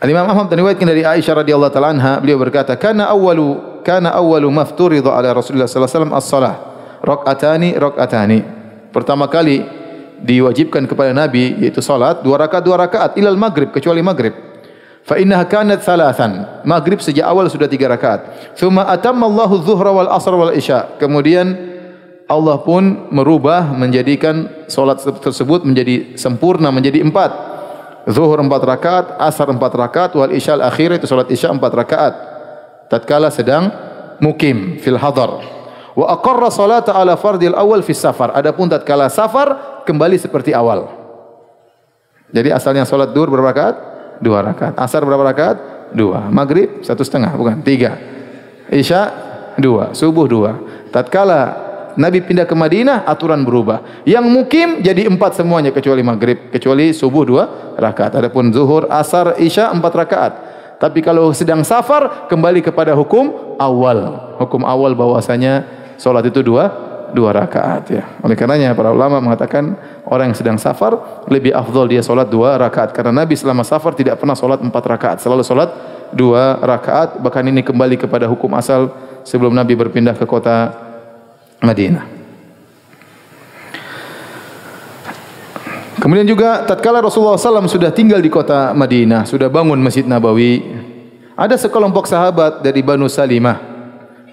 Imam Ahmad meriwayatkan dari Aisyah radhiyallahu taala anha, beliau berkata, kana awwalu mafturidha ala Rasulullah sallallahu alaihi wasallam as-salah rak'atani. Pertama kali diwajibkan kepada Nabi yaitu salat 2 rakaat ilal maghrib, kecuali maghrib. Fa innaha kanat thalathan. Maghrib sejak awal sudah 3 rakaat. Tsumma atamma Allahu adh-dhuhra wal asr wal isya. Kemudian Allah pun merubah menjadikan salat tersebut menjadi sempurna menjadi 4. Zuhur 4 rakaat, asar 4 rakaat, wal isya al-akhir itu salat isya 4 rakaat. Tatkala sedang mukim fil hadar. Wa aqarra salata ala fardil awal fi safar. Adapun tatkala safar kembali seperti awal. Jadi asalnya salat duhur berapa rakaat? 2 rakaat. Asar berapa rakaat? 2. Maghrib 1,5, bukan 3. Isya 2, subuh 2. Tatkala Nabi pindah ke Madinah, aturan berubah. Yang mukim jadi 4 semuanya kecuali maghrib, kecuali subuh 2 rakaat. Adapun zuhur, asar, isya 4 rakaat. Tapi kalau sedang safar kembali kepada hukum awal. Hukum awal bahwasanya salat itu 2 rakaat ya. Oleh karenanya para ulama mengatakan orang yang sedang safar lebih afdal dia salat 2 rakaat karena Nabi selama safar tidak pernah salat 4 rakaat, selalu salat 2 rakaat. Bahkan ini kembali kepada hukum asal sebelum Nabi berpindah ke kota Madinah. Kemudian juga tatkala Rasulullah SAW sudah tinggal di kota Madinah, sudah bangun Masjid Nabawi, ada sekelompok sahabat dari Banu Salimah.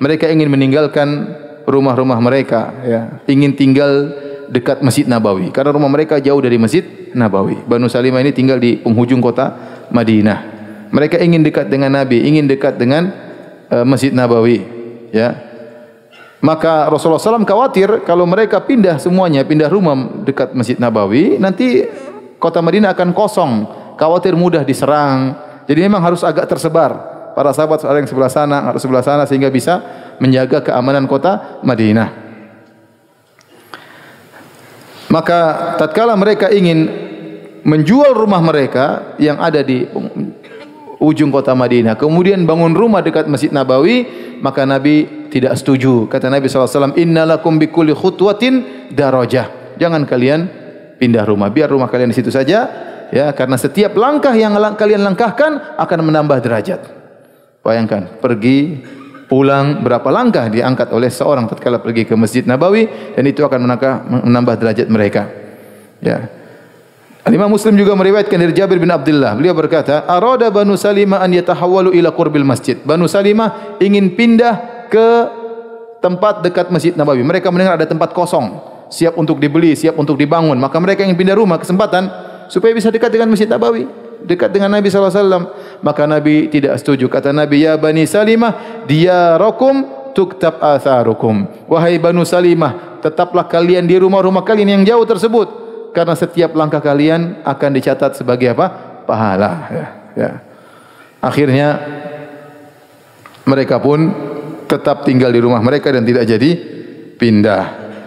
Mereka ingin meninggalkan rumah-rumah mereka, ya, ingin tinggal dekat Masjid Nabawi karena rumah mereka jauh dari Masjid Nabawi. Banu Salimah ini tinggal di penghujung kota Madinah. Mereka ingin dekat dengan Nabi, ingin dekat dengan Masjid Nabawi, ya. Maka Rasulullah SAW khawatir kalau mereka pindah semuanya, pindah rumah dekat Masjid Nabawi, nanti kota Madinah akan kosong, khawatir mudah diserang. Jadi memang harus agak tersebar. Para sahabat ada yang sebelah sana, harus sebelah sana sehingga bisa menjaga keamanan kota Madinah. Maka tatkala mereka ingin menjual rumah mereka yang ada di ujung kota Madinah, kemudian bangun rumah dekat Masjid Nabawi, maka Nabi tidak setuju. Kata Nabi SAW, Inna lakum bikulli khutwatin darajah. Jangan kalian pindah rumah, biar rumah kalian di situ saja, ya, karena setiap langkah yang kalian langkahkan akan menambah derajat. Bayangkan, pergi pulang berapa langkah diangkat oleh seorang tatkala pergi ke Masjid Nabawi, dan itu akan menambah derajat mereka. Ya. Imam Muslim juga meriwayatkan dari Jabir bin Abdullah. Beliau berkata, "Arada Banu Salimah an yatahawwalu ila qurbil masjid." Banu Salimah ingin pindah ke tempat dekat Masjid Nabawi. Mereka mendengar ada tempat kosong, siap untuk dibeli, siap untuk dibangun. Maka mereka ingin pindah rumah, kesempatan supaya bisa dekat dengan Masjid Nabawi, dekat dengan Nabi SAW. Maka Nabi tidak setuju. Kata Nabi, "Ya Bani Salimah, diyarakum tuktab atharukum." Wahai Banu Salimah, tetaplah kalian di rumah-rumah kalian yang jauh tersebut, karena setiap langkah kalian akan dicatat sebagai apa? Pahala. Ya. Akhirnya mereka pun tetap tinggal di rumah mereka dan tidak jadi pindah.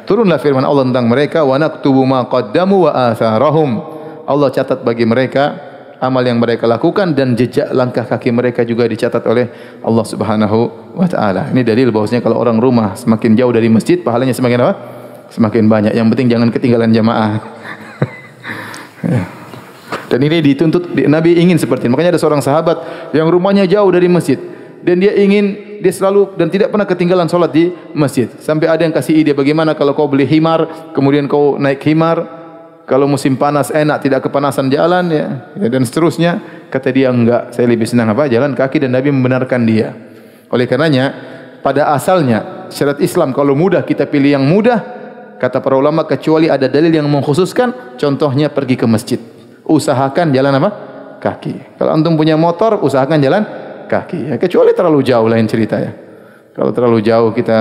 Turunlah firman Allah tentang mereka, wa naktubu ma qaddamu wa atharahum. Allah catat bagi mereka amal yang mereka lakukan dan jejak langkah kaki mereka juga dicatat oleh Allah Subhanahu wa taala. Ini dalil bahwasanya kalau orang rumah semakin jauh dari masjid, pahalanya semakin apa? Semakin banyak. Yang penting jangan ketinggalan jamaah. Dan ini dituntut, Nabi ingin seperti ini. Makanya ada seorang sahabat yang rumahnya jauh dari masjid dan dia selalu dan tidak pernah ketinggalan solat di masjid. Sampai ada yang kasih ide, bagaimana kalau kau beli himar, kemudian kau naik himar, kalau musim panas enak, tidak kepanasan jalan, ya dan seterusnya. Kata dia, enggak, saya lebih senang apa? Jalan kaki, dan Nabi membenarkan dia. Oleh karenanya, pada asalnya syariat Islam kalau mudah kita pilih yang mudah. Kata para ulama, kecuali ada dalil yang mengkhususkan, contohnya pergi ke masjid. Usahakan jalan apa? Kaki. Kalau antum punya motor, usahakan jalan kaki. Ya, kecuali terlalu jauh, lain cerita ya. Kalau terlalu jauh kita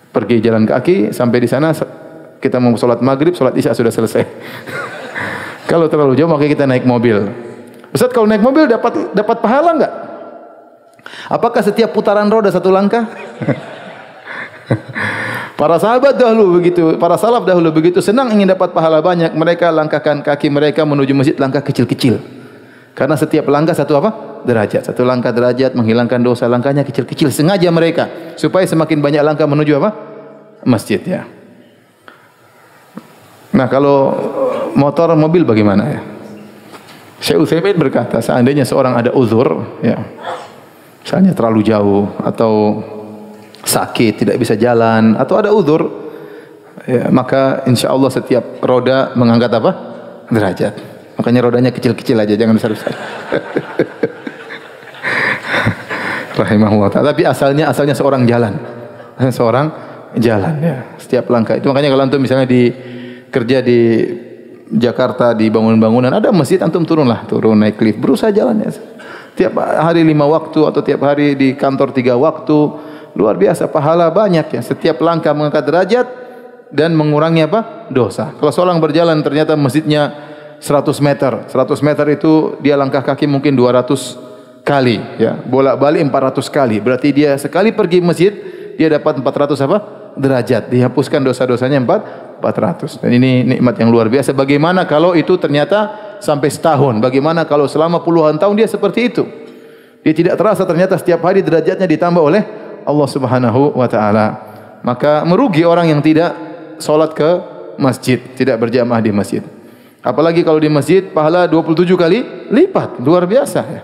pergi jalan kaki, sampai di sana kita mau sholat maghrib, sholat isya sudah selesai. Kalau terlalu jauh maka kita naik mobil. Ustaz, kalau naik mobil dapat pahala enggak? Apakah setiap putaran roda satu langkah? Para sahabat dahulu begitu, para salaf dahulu begitu senang ingin dapat pahala banyak, mereka langkahkan kaki mereka menuju masjid langkah kecil-kecil. Karena setiap langkah satu apa? Derajat. Satu langkah derajat menghilangkan dosa, langkahnya kecil-kecil. Sengaja mereka supaya semakin banyak langkah menuju apa? Masjid ya. Nah, kalau motor, mobil bagaimana ya? Syekh Utsaimin berkata, seandainya seorang ada uzur ya, misalnya terlalu jauh atau sakit, tidak bisa jalan atau ada uzur ya, maka insyaallah setiap roda mengangkat apa? Derajat. Makanya rodanya kecil-kecil aja, jangan besar-besar. Rahimahullah. Tapi asalnya seorang jalan. Seorang jalan ya. Setiap langkah itu, makanya kalau antum misalnya kerja di Jakarta di bangunan-bangunan ada masjid, antum turun naik lift, berusaha jalan ya. Tiap hari 5 waktu atau tiap hari di kantor 3 waktu, luar biasa pahala banyak ya. Setiap langkah mengangkat derajat dan mengurangi apa? Dosa. Kalau seorang berjalan ternyata masjidnya 100 meter. 100 meter itu dia langkah kaki mungkin 200 kali ya. Bolak-balik 400 kali. Berarti dia sekali pergi masjid dia dapat 400 apa? Derajat. Dihapuskan dosa-dosanya 400. Dan ini nikmat yang luar biasa. Bagaimana kalau itu ternyata sampai setahun? Bagaimana kalau selama puluhan tahun dia seperti itu? Dia tidak terasa ternyata setiap hari derajatnya ditambah oleh Allah Subhanahu wa taala. Maka merugi orang yang tidak salat ke masjid, tidak berjamaah di masjid. Apalagi kalau di masjid pahala 27 kali lipat, luar biasa ya.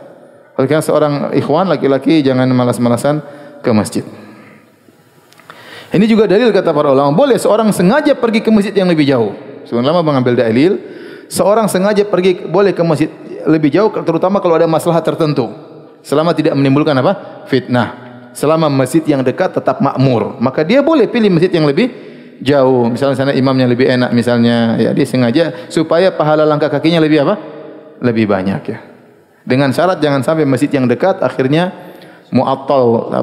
Oleh karena seorang ikhwan laki-laki jangan malas-malasan ke masjid. Ini juga dalil kata para ulama, boleh seorang sengaja pergi ke masjid yang lebih jauh. Sebenarnya mengambil dalil, seorang sengaja pergi boleh ke masjid lebih jauh, terutama kalau ada masalah tertentu. Selama tidak menimbulkan apa? Fitnah. Selama masjid yang dekat tetap makmur, maka dia boleh pilih masjid yang lebih jauh. Misalnya sana imamnya lebih enak misalnya, ya dia sengaja supaya pahala langkah kakinya lebih apa? Lebih banyak ya. Dengan syarat jangan sampai masjid yang dekat akhirnya mu'attal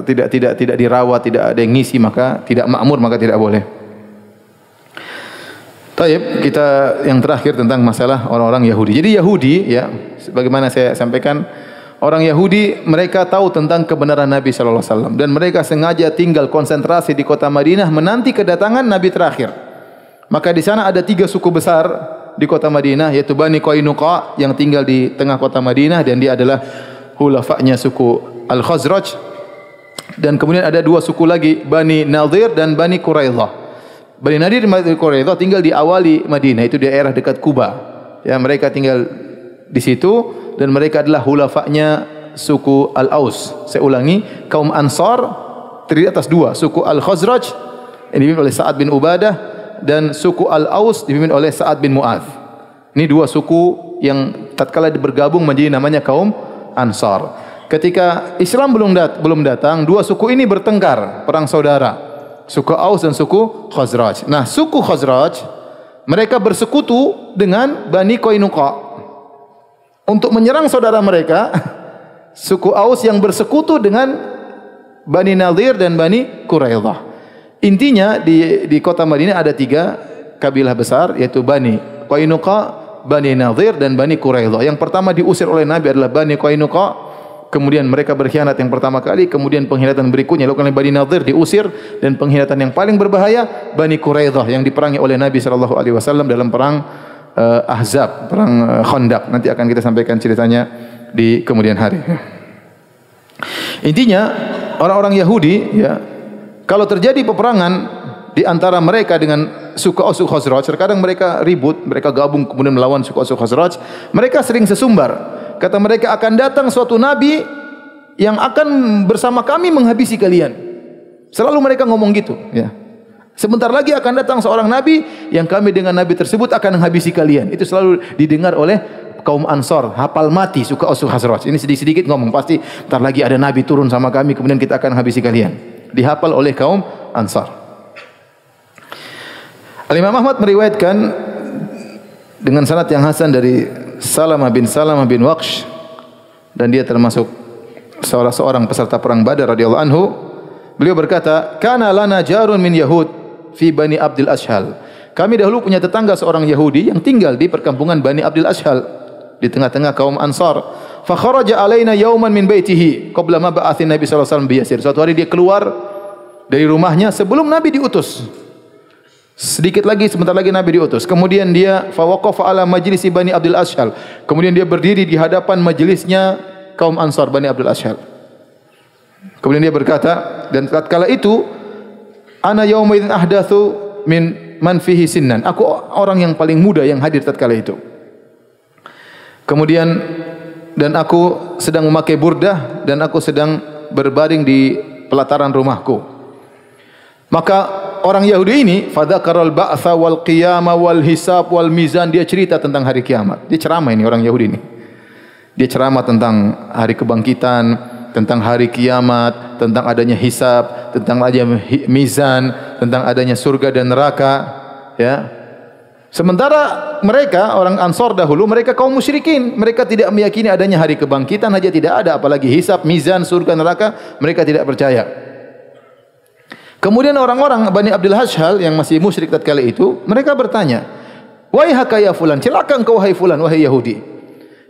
tidak dirawat, tidak ada yang ngisi, maka tidak makmur, maka tidak boleh. Taib, kita yang terakhir tentang masalah orang-orang Yahudi. Jadi Yahudi ya, sebagaimana saya sampaikan, orang Yahudi mereka tahu tentang kebenaran Nabi sallallahu alaihi wasallam dan mereka sengaja tinggal konsentrasi di kota Madinah menanti kedatangan Nabi terakhir. Maka di sana ada 3 suku besar di kota Madinah, yaitu Bani Qainuqa yang tinggal di tengah kota Madinah dan dia adalah hulafanya suku Al-Khazraj, dan kemudian ada 2 suku lagi Bani Nadir dan Bani Quraidah. Bani Nadir dan Bani Quraidah tinggal di awali Madinah, itu di daerah dekat Kuba. Ya, mereka tinggal di situ dan mereka adalah hulafanya suku Al-Aus. Saya ulangi, kaum Ansar terdiri atas 2, suku Al-Khazraj yang dipimpin oleh Sa'ad bin Ubadah dan suku Al-Aus dipimpin oleh Sa'ad bin Mu'adz. Ini 2 suku yang tatkala bergabung menjadi namanya kaum Ansar. Ketika Islam belum datang, 2 suku ini bertengkar, perang saudara. Suku Aus dan suku Khazraj. Nah, suku Khazraj mereka bersekutu dengan Bani Qainuqa untuk menyerang saudara mereka. Suku Aus yang bersekutu dengan Bani Nadir dan Bani Quraidah. Intinya di kota Madinah ada 3 kabilah besar, yaitu Bani Qainuqa, Bani Nadir dan Bani Quraidah. Yang pertama diusir oleh Nabi adalah Bani Qainuqa. Kemudian mereka berkhianat yang pertama kali, kemudian pengkhianatan berikutnya dilakukan oleh Bani Nadir, diusir, dan pengkhianatan yang paling berbahaya Bani Quraidah yang diperangi oleh Nabi sallallahu alaihi wasallam dalam perang Ahzab, perang Khandaq. Nanti akan kita sampaikan ceritanya di kemudian hari. Intinya orang-orang Yahudi ya, kalau terjadi peperangan di antara mereka dengan suku Aus Khazraj, terkadang mereka ribut, mereka gabung kemudian melawan suku Aus Khazraj, mereka sering sesumbar. Kata mereka, akan datang suatu nabi yang akan bersama kami menghabisi kalian. Selalu mereka ngomong gitu ya. Sebentar lagi akan datang seorang nabi yang kami dengan nabi tersebut akan menghabisi kalian. Itu selalu didengar oleh kaum Ansar, hafal mati suku Aus Khazraj. Ini sedikit-sedikit ngomong, pasti bentar lagi ada nabi turun sama kami kemudian kita akan menghabisi kalian. Dihafal oleh kaum Ansar. Al-Imam Ahmad meriwayatkan dengan sanad yang hasan dari Salamah bin Waqsh, dan dia termasuk salah seorang peserta perang Badar radhiyallahu anhu. Beliau berkata, "Kana lana jarun min Yahud fi Bani Abdul Ashhal." Kami dahulu punya tetangga seorang Yahudi yang tinggal di perkampungan Bani Abdul Ashhal. di tengah-tengah kaum Ansar. Fa kharaja alaina yauman min baitihi qabla ma ba'athin Nabi sallallahu alaihi wasallam biyasir. Suatu hari dia keluar dari rumahnya sebelum Nabi diutus. Sedikit lagi, sebentar lagi Nabi diutus. Kemudian dia fa waqafa ala majlisi Bani Abdul Ashhal. Kemudian dia berdiri di hadapan majelisnya kaum Ansar Bani Abdul Ashhal. Kemudian dia berkata, dan tatkala itu ana yauma idzin ahdatsu min man fihi sinnan. Aku orang yang paling muda yang hadir tatkala itu. Kemudian dan aku sedang memakai burdah dan aku sedang berbaring di pelataran rumahku. Maka orang Yahudi ini fadzakaral ba'tsa wal qiyamah wal hisab wal mizan, dia cerita tentang hari kiamat. Dia ceramah ini orang Yahudi ini. Dia ceramah tentang hari kebangkitan, tentang hari kiamat, tentang adanya hisab, tentang adanya mizan, tentang adanya surga dan neraka, ya. Sementara mereka orang Ansar dahulu mereka kaum musyrikin, mereka tidak meyakini adanya hari kebangkitan, saja tidak ada, apalagi hisab, mizan, surga, neraka, mereka tidak percaya. Kemudian orang-orang Bani Abdul Ashhal yang masih musyrik tatkala itu, mereka bertanya, "Waihaka ya fulan, celaka engkau wahai fulan, wahai Yahudi.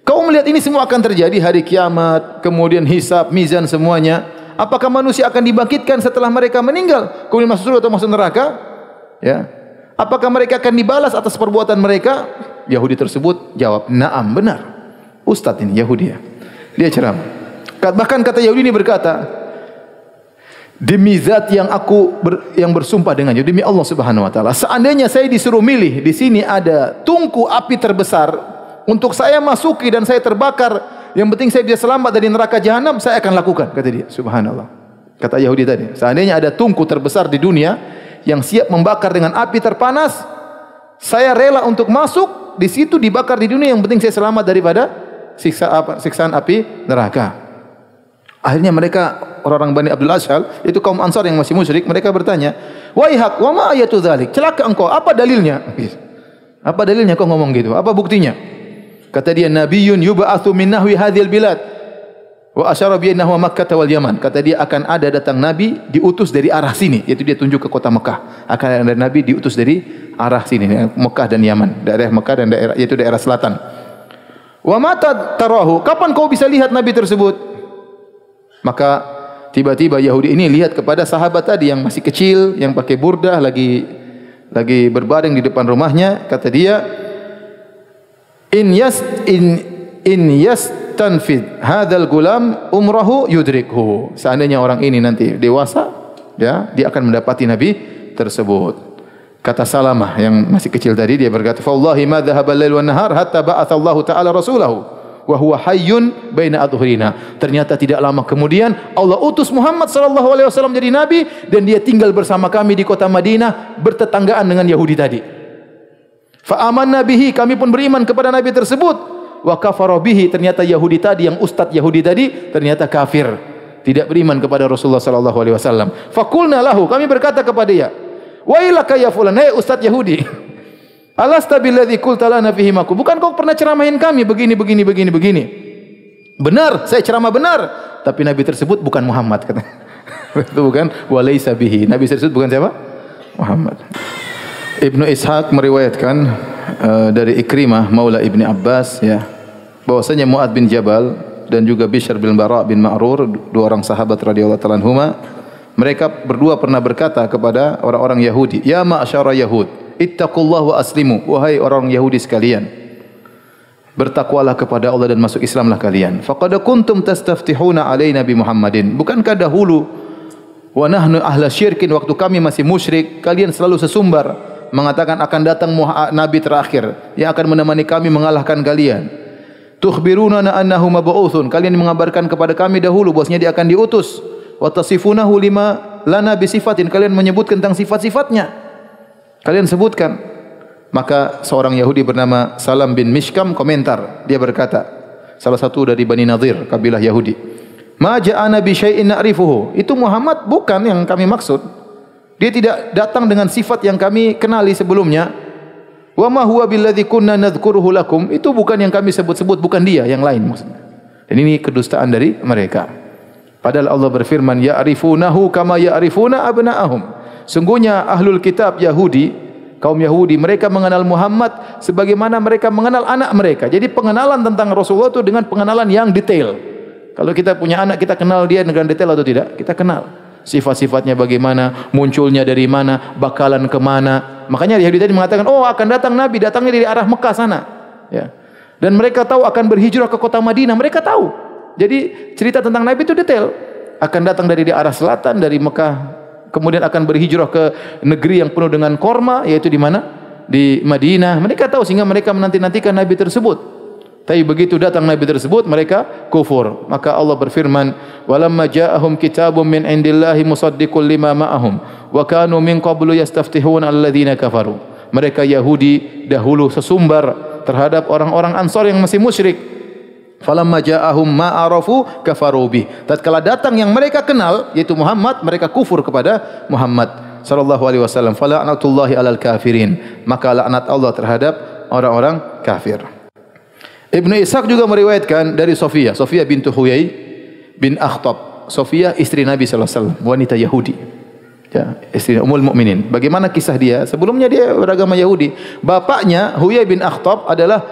Kau melihat ini semua akan terjadi, hari kiamat, kemudian hisab, mizan semuanya. Apakah manusia akan dibangkitkan setelah mereka meninggal, kemudian masuk surga atau masuk neraka?" Ya. Apakah mereka akan dibalas atas perbuatan mereka? Yahudi tersebut jawab, "Na'am, benar." Ustaz ini Yahudi ya. Dia ceramah. Bahkan kata Yahudi ini berkata, "Demi zat yang yang bersumpah dengannya, demi Allah Subhanahu wa taala, seandainya saya disuruh milih, di sini ada tungku api terbesar untuk saya masuki dan saya terbakar, yang penting saya bisa selamat dari neraka jahanam, saya akan lakukan," kata dia. Subhanallah. Kata Yahudi tadi, seandainya ada tungku terbesar di dunia yang siap membakar dengan api terpanas, saya rela untuk masuk di situ dibakar di dunia, yang penting saya selamat daripada siksaan api neraka. Akhirnya mereka orang-orang Bani Abdul Ashhal, itu kaum Ansar yang masih musyrik, mereka bertanya, "Waihak, wa ma ayatu dzalik?" Celaka engkau, apa dalilnya? Apa dalilnya kau ngomong gitu? Apa buktinya? Kata dia, "Nabiyyun yub'atsu min nahwi hadhil bilad." Wa asyara bi annahu Makkah wal Yaman. Kata dia akan ada datang nabi diutus dari arah sini, yaitu dia tunjuk ke kota Mekah. Akan ada nabi diutus dari arah sini, Mekah dan Yaman, daerah Mekah dan daerah yaitu daerah selatan. Wa mata tarahu, kapan kau bisa lihat nabi tersebut? Maka tiba-tiba Yahudi ini lihat kepada sahabat tadi yang masih kecil, yang pakai burdah lagi berbaring di depan rumahnya. Kata dia, in tanfid hadzal gulam umrahu yudrikhu. Seandainya orang ini nanti dewasa, ya, dia akan mendapati nabi tersebut. Kata Salamah yang masih kecil tadi, dia berkata, "Fa wallahi ma dhahaba al-lail wan nahar hatta ba'atha Allah taala rasulahu wa huwa hayyun baina adhhurina." Ternyata tidak lama kemudian Allah utus Muhammad sallallahu alaihi wasallam jadi nabi, dan dia tinggal bersama kami di kota Madinah bertetanggaan dengan Yahudi tadi. Fa amanna bihi, kami pun beriman kepada nabi tersebut. Wa kafara bihi, ternyata Yahudi tadi, yang ustaz Yahudi tadi ternyata kafir, tidak beriman kepada Rasulullah sallallahu alaihi wasallam. Faqulna lahu, kami berkata kepada dia, "Wailaka ya fulan, hai ustaz Yahudi, alasta billadzi qulta lana fihi maku, bukan kau pernah ceramahin kami begini. Benar, saya ceramah benar, tapi nabi tersebut bukan Muhammad," kata. Itu bukan walaisa bihi, nabi tersebut bukan siapa? Muhammad. Ibnu Ishaq meriwayatkan dari Ikrimah maula Ibni Abbas, ya, bahwasanya Mu'ad bin Jabal dan juga Bishr bin Bara' bin Ma'rur, dua orang sahabat radhiyallahu ta'ala anhuma, mereka berdua pernah berkata kepada orang-orang Yahudi, "Ya ma'syara Yahud, ittaqullah wa aslimu." Wahai orang Yahudi sekalian, bertakwalah kepada Allah dan masuk Islamlah kalian. Faqad kuntum tastaftihuna alaina bi Muhammadin. Bukankah dahulu wa nahnu ahla syirkin, waktu kami masih musyrik, kalian selalu sesumbar mengatakan akan datang nabi terakhir yang akan menemani kami mengalahkan kalian. Tukhbiruna annahu mab'utsun, kalian mengabarkan kepada kami dahulu bahwasanya dia akan diutus. Wa tasifunahu lima lana bi sifatin, kalian menyebut tentang sifat-sifatnya, kalian sebutkan. Maka seorang Yahudi bernama Salam bin Mishkam komentar, dia berkata, salah satu dari Bani Nadir, kabilah Yahudi, "Ma ja'ana bi syai'in na'rifuhu." Itu Muhammad bukan yang kami maksud. Dia tidak datang dengan sifat yang kami kenali sebelumnya. Wa ma huwa billadzi kunna nadhkuruhu lakum. Itu bukan yang kami sebut-sebut, bukan dia, yang lain maksudnya. Dan ini kedustaan dari mereka. Padahal Allah berfirman, "Ya'rifunahu kama ya'rifuna abna'ahum." Sungguhnya ahlul kitab Yahudi Kaum Yahudi mereka mengenal Muhammad sebagaimana mereka mengenal anak mereka. Jadi pengenalan tentang Rasulullah itu dengan pengenalan yang detail. Kalau kita punya anak, kita kenal dia dengan detail atau tidak? Kita kenal. Sifat-sifatnya bagaimana, munculnya dari mana, bakalan kemana. Makanya Yahudi tadi mengatakan, oh akan datang Nabi, datangnya dari arah Mekah sana. Ya. Dan mereka tahu akan berhijrah ke kota Madinah, mereka tahu. Jadi cerita tentang Nabi itu detail. Akan datang dari arah selatan, dari Mekah, kemudian akan berhijrah ke negeri yang penuh dengan korma, yaitu di mana? Di Madinah. Mereka tahu sehingga mereka menanti-nantikan Nabi tersebut. Tapi begitu datang Nabi tersebut, mereka kufur. Maka Allah berfirman, "Walamma ja'ahum kitabun min indillahi musaddiqul lima ma'ahum, wa kanu min qablu yastaftihuna alladziina kafaru." Mereka Yahudi dahulu sesumbar terhadap orang-orang Ansar yang masih musyrik. Falamma ja'ahum ma arafu kafaru bih. Tatkala datang yang mereka kenal yaitu Muhammad, mereka kufur kepada Muhammad sallallahu alaihi wasallam. Fala'natullahi 'alal kafirin. Maka laknat Allah terhadap orang-orang kafir. Ibnu Ishaq juga meriwayatkan dari Sofiyah bintu Huyai bin Akhtab. Sofiyah istri Nabi sallallahu alaihi wasallam, wanita Yahudi. Ya, istri Ummul Mukminin. Bagaimana kisah dia? Sebelumnya dia beragama Yahudi. Bapaknya Huyai bin Akhtab adalah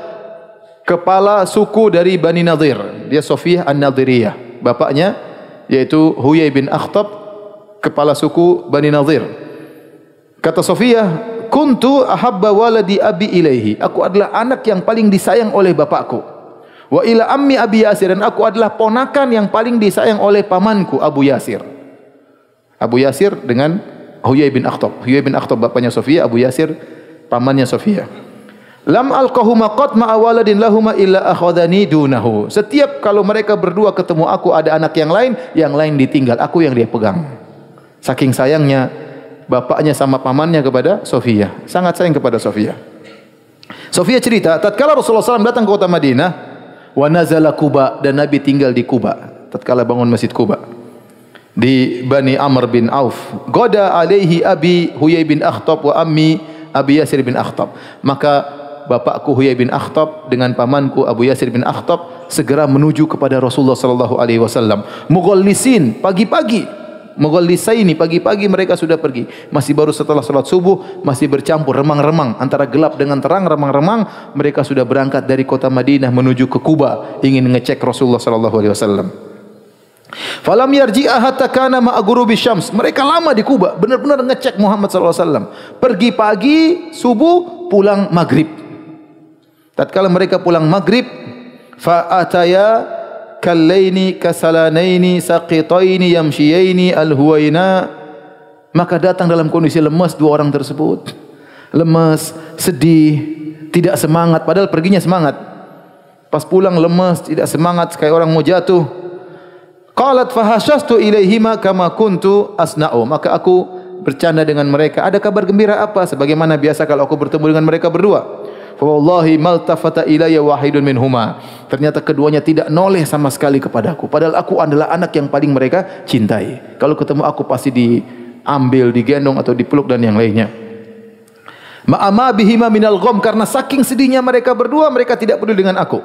kepala suku dari Bani Nadir. Dia Sofiyah An-Nadiriyah. Bapaknya yaitu Huyai bin Akhtab, kepala suku Bani Nadir. Kata Sofiyah, "Kuntu ahabba waladi abi ilaihi." Aku adalah anak yang paling disayang oleh bapakku. Wa ila ammi Abi Yasir, dan aku adalah ponakan yang paling disayang oleh pamanku Abu Yasir. Abu Yasir dengan Huyai bin Akhtab. Huyai bin Akhtab bapaknya Sofiyah, Abu Yasir pamannya Sofiyah. Lam alqahuma qad ma'a waladin lahuma illa akhadhani dunahu. Setiap kalau mereka berdua ketemu aku ada anak yang lain ditinggal, aku yang dia pegang. Saking sayangnya bapaknya sama pamannya kepada Sofiyah, sangat sayang kepada Sofiyah. Sofiyah cerita, tatkala Rasulullah SAW datang ke kota Madinah, wa nazala Quba, dan Nabi tinggal di Quba. Tatkala bangun Masjid Quba di Bani Amr bin Auf, goda alaihi abi Huyai bin Akhtab wa ammi Abi Yasir bin Akhtab. Maka bapakku Huyai bin Akhtab dengan pamanku Abu Yasir bin Akhtab segera menuju kepada Rasulullah sallallahu alaihi wasallam. Mughallisin, pagi-pagi. Mughallisaini, pagi-pagi mereka sudah pergi. Masih baru setelah salat subuh, masih bercampur remang-remang antara gelap dengan terang, remang-remang. Mereka sudah berangkat dari kota Madinah menuju ke Kuba, ingin ngecek Rasulullah sallallahu alaihi wasallam. Falam yarji'a hatta kana ma'a ghurubi syams. Mereka lama di Kuba, benar-benar ngecek Muhammad sallallahu alaihi wasallam. Pergi pagi, subuh, pulang maghrib. Tatkala mereka pulang maghrib, fa ataya kallaini kasalanaini saqitaini yamshiyaini alhuwaina, maka datang dalam kondisi lemas dua orang tersebut. Lemas, sedih, tidak semangat, padahal perginya semangat. Pas pulang lemas, tidak semangat, kayak orang mau jatuh. Qalat fahashastu ilaihima kama kuntu asna'u. Maka aku bercanda dengan mereka. Ada kabar gembira apa? Sebagaimana biasa kalau aku bertemu dengan mereka berdua. Wallahi maltafata ilayya wahidun minhuma. Ternyata keduanya tidak noleh sama sekali kepadaku. Padahal aku adalah anak yang paling mereka cintai. Kalau ketemu aku pasti diambil, digendong atau dipeluk dan yang lainnya. Ma'ama bihima minal gham, karena saking sedihnya mereka berdua, mereka tidak peduli dengan aku.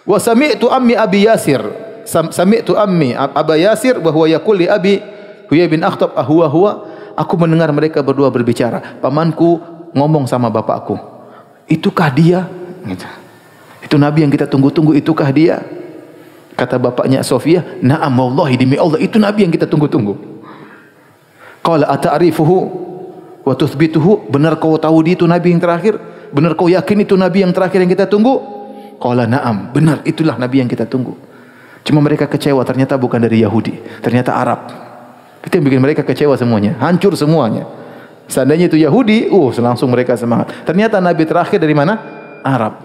Wa sami'tu ammi Abi Yasir. Sami'tu ammi Aba Yasir wa huwa yaqul li Abi Huyai bin Akhtab huwa. Aku mendengar mereka berdua berbicara. Pamanku ngomong sama bapakku, itukah dia? Gitu. Itu Nabi yang kita tunggu-tunggu, itukah dia? Kata bapaknya Sofiyah, na'am wallahi, demi Allah itu Nabi yang kita tunggu-tunggu. Qala ata'rifuhu wa tuthbituhu, benar kau tahu dia itu Nabi yang terakhir? Benar kau yakin itu Nabi yang terakhir yang kita tunggu? Qala na'am, benar itulah Nabi yang kita tunggu. Cuma mereka kecewa, ternyata bukan dari Yahudi, ternyata Arab. Itu yang bikin mereka kecewa semuanya, hancur semuanya. Seandainya itu Yahudi, langsung mereka semangat. Ternyata Nabi terakhir dari mana? Arab.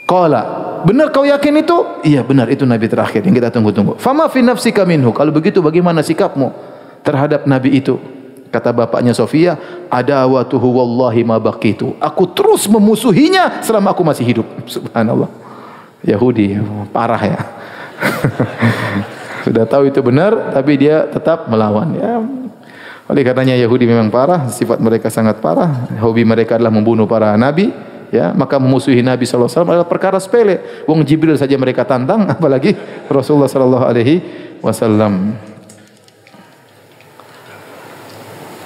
Qala, benar kau yakin itu? Iya benar, itu Nabi terakhir yang kita tunggu-tunggu. Fama fi nafsika minhu, kalau begitu bagaimana sikapmu terhadap Nabi itu? Kata bapaknya Sofiyah, adawatuhu wallahi ma baqitu. Aku terus memusuhinya selama aku masih hidup. Subhanallah. Yahudi, parah ya. Sudah tahu itu benar, tapi dia tetap melawan. Ya. Oleh karenanya Yahudi memang parah, sifat mereka sangat parah. Hobi mereka adalah membunuh para nabi. Ya, maka memusuhi Nabi sallallahu alaihi wasallam adalah perkara sepele. Wong Jibril saja mereka tantang, apalagi Rasulullah sallallahu alaihi wasallam.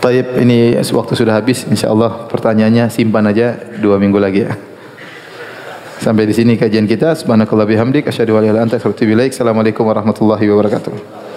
Taib, ini waktu sudah habis. InsyaAllah pertanyaannya simpan aja 2 minggu lagi ya. Sampai di sini kajian kita. Subhanakallah bihamdik. Asyhadu an la ilaha illa anta astaghfiruka wa atubu ilaik. Assalamualaikum warahmatullahi wabarakatuh.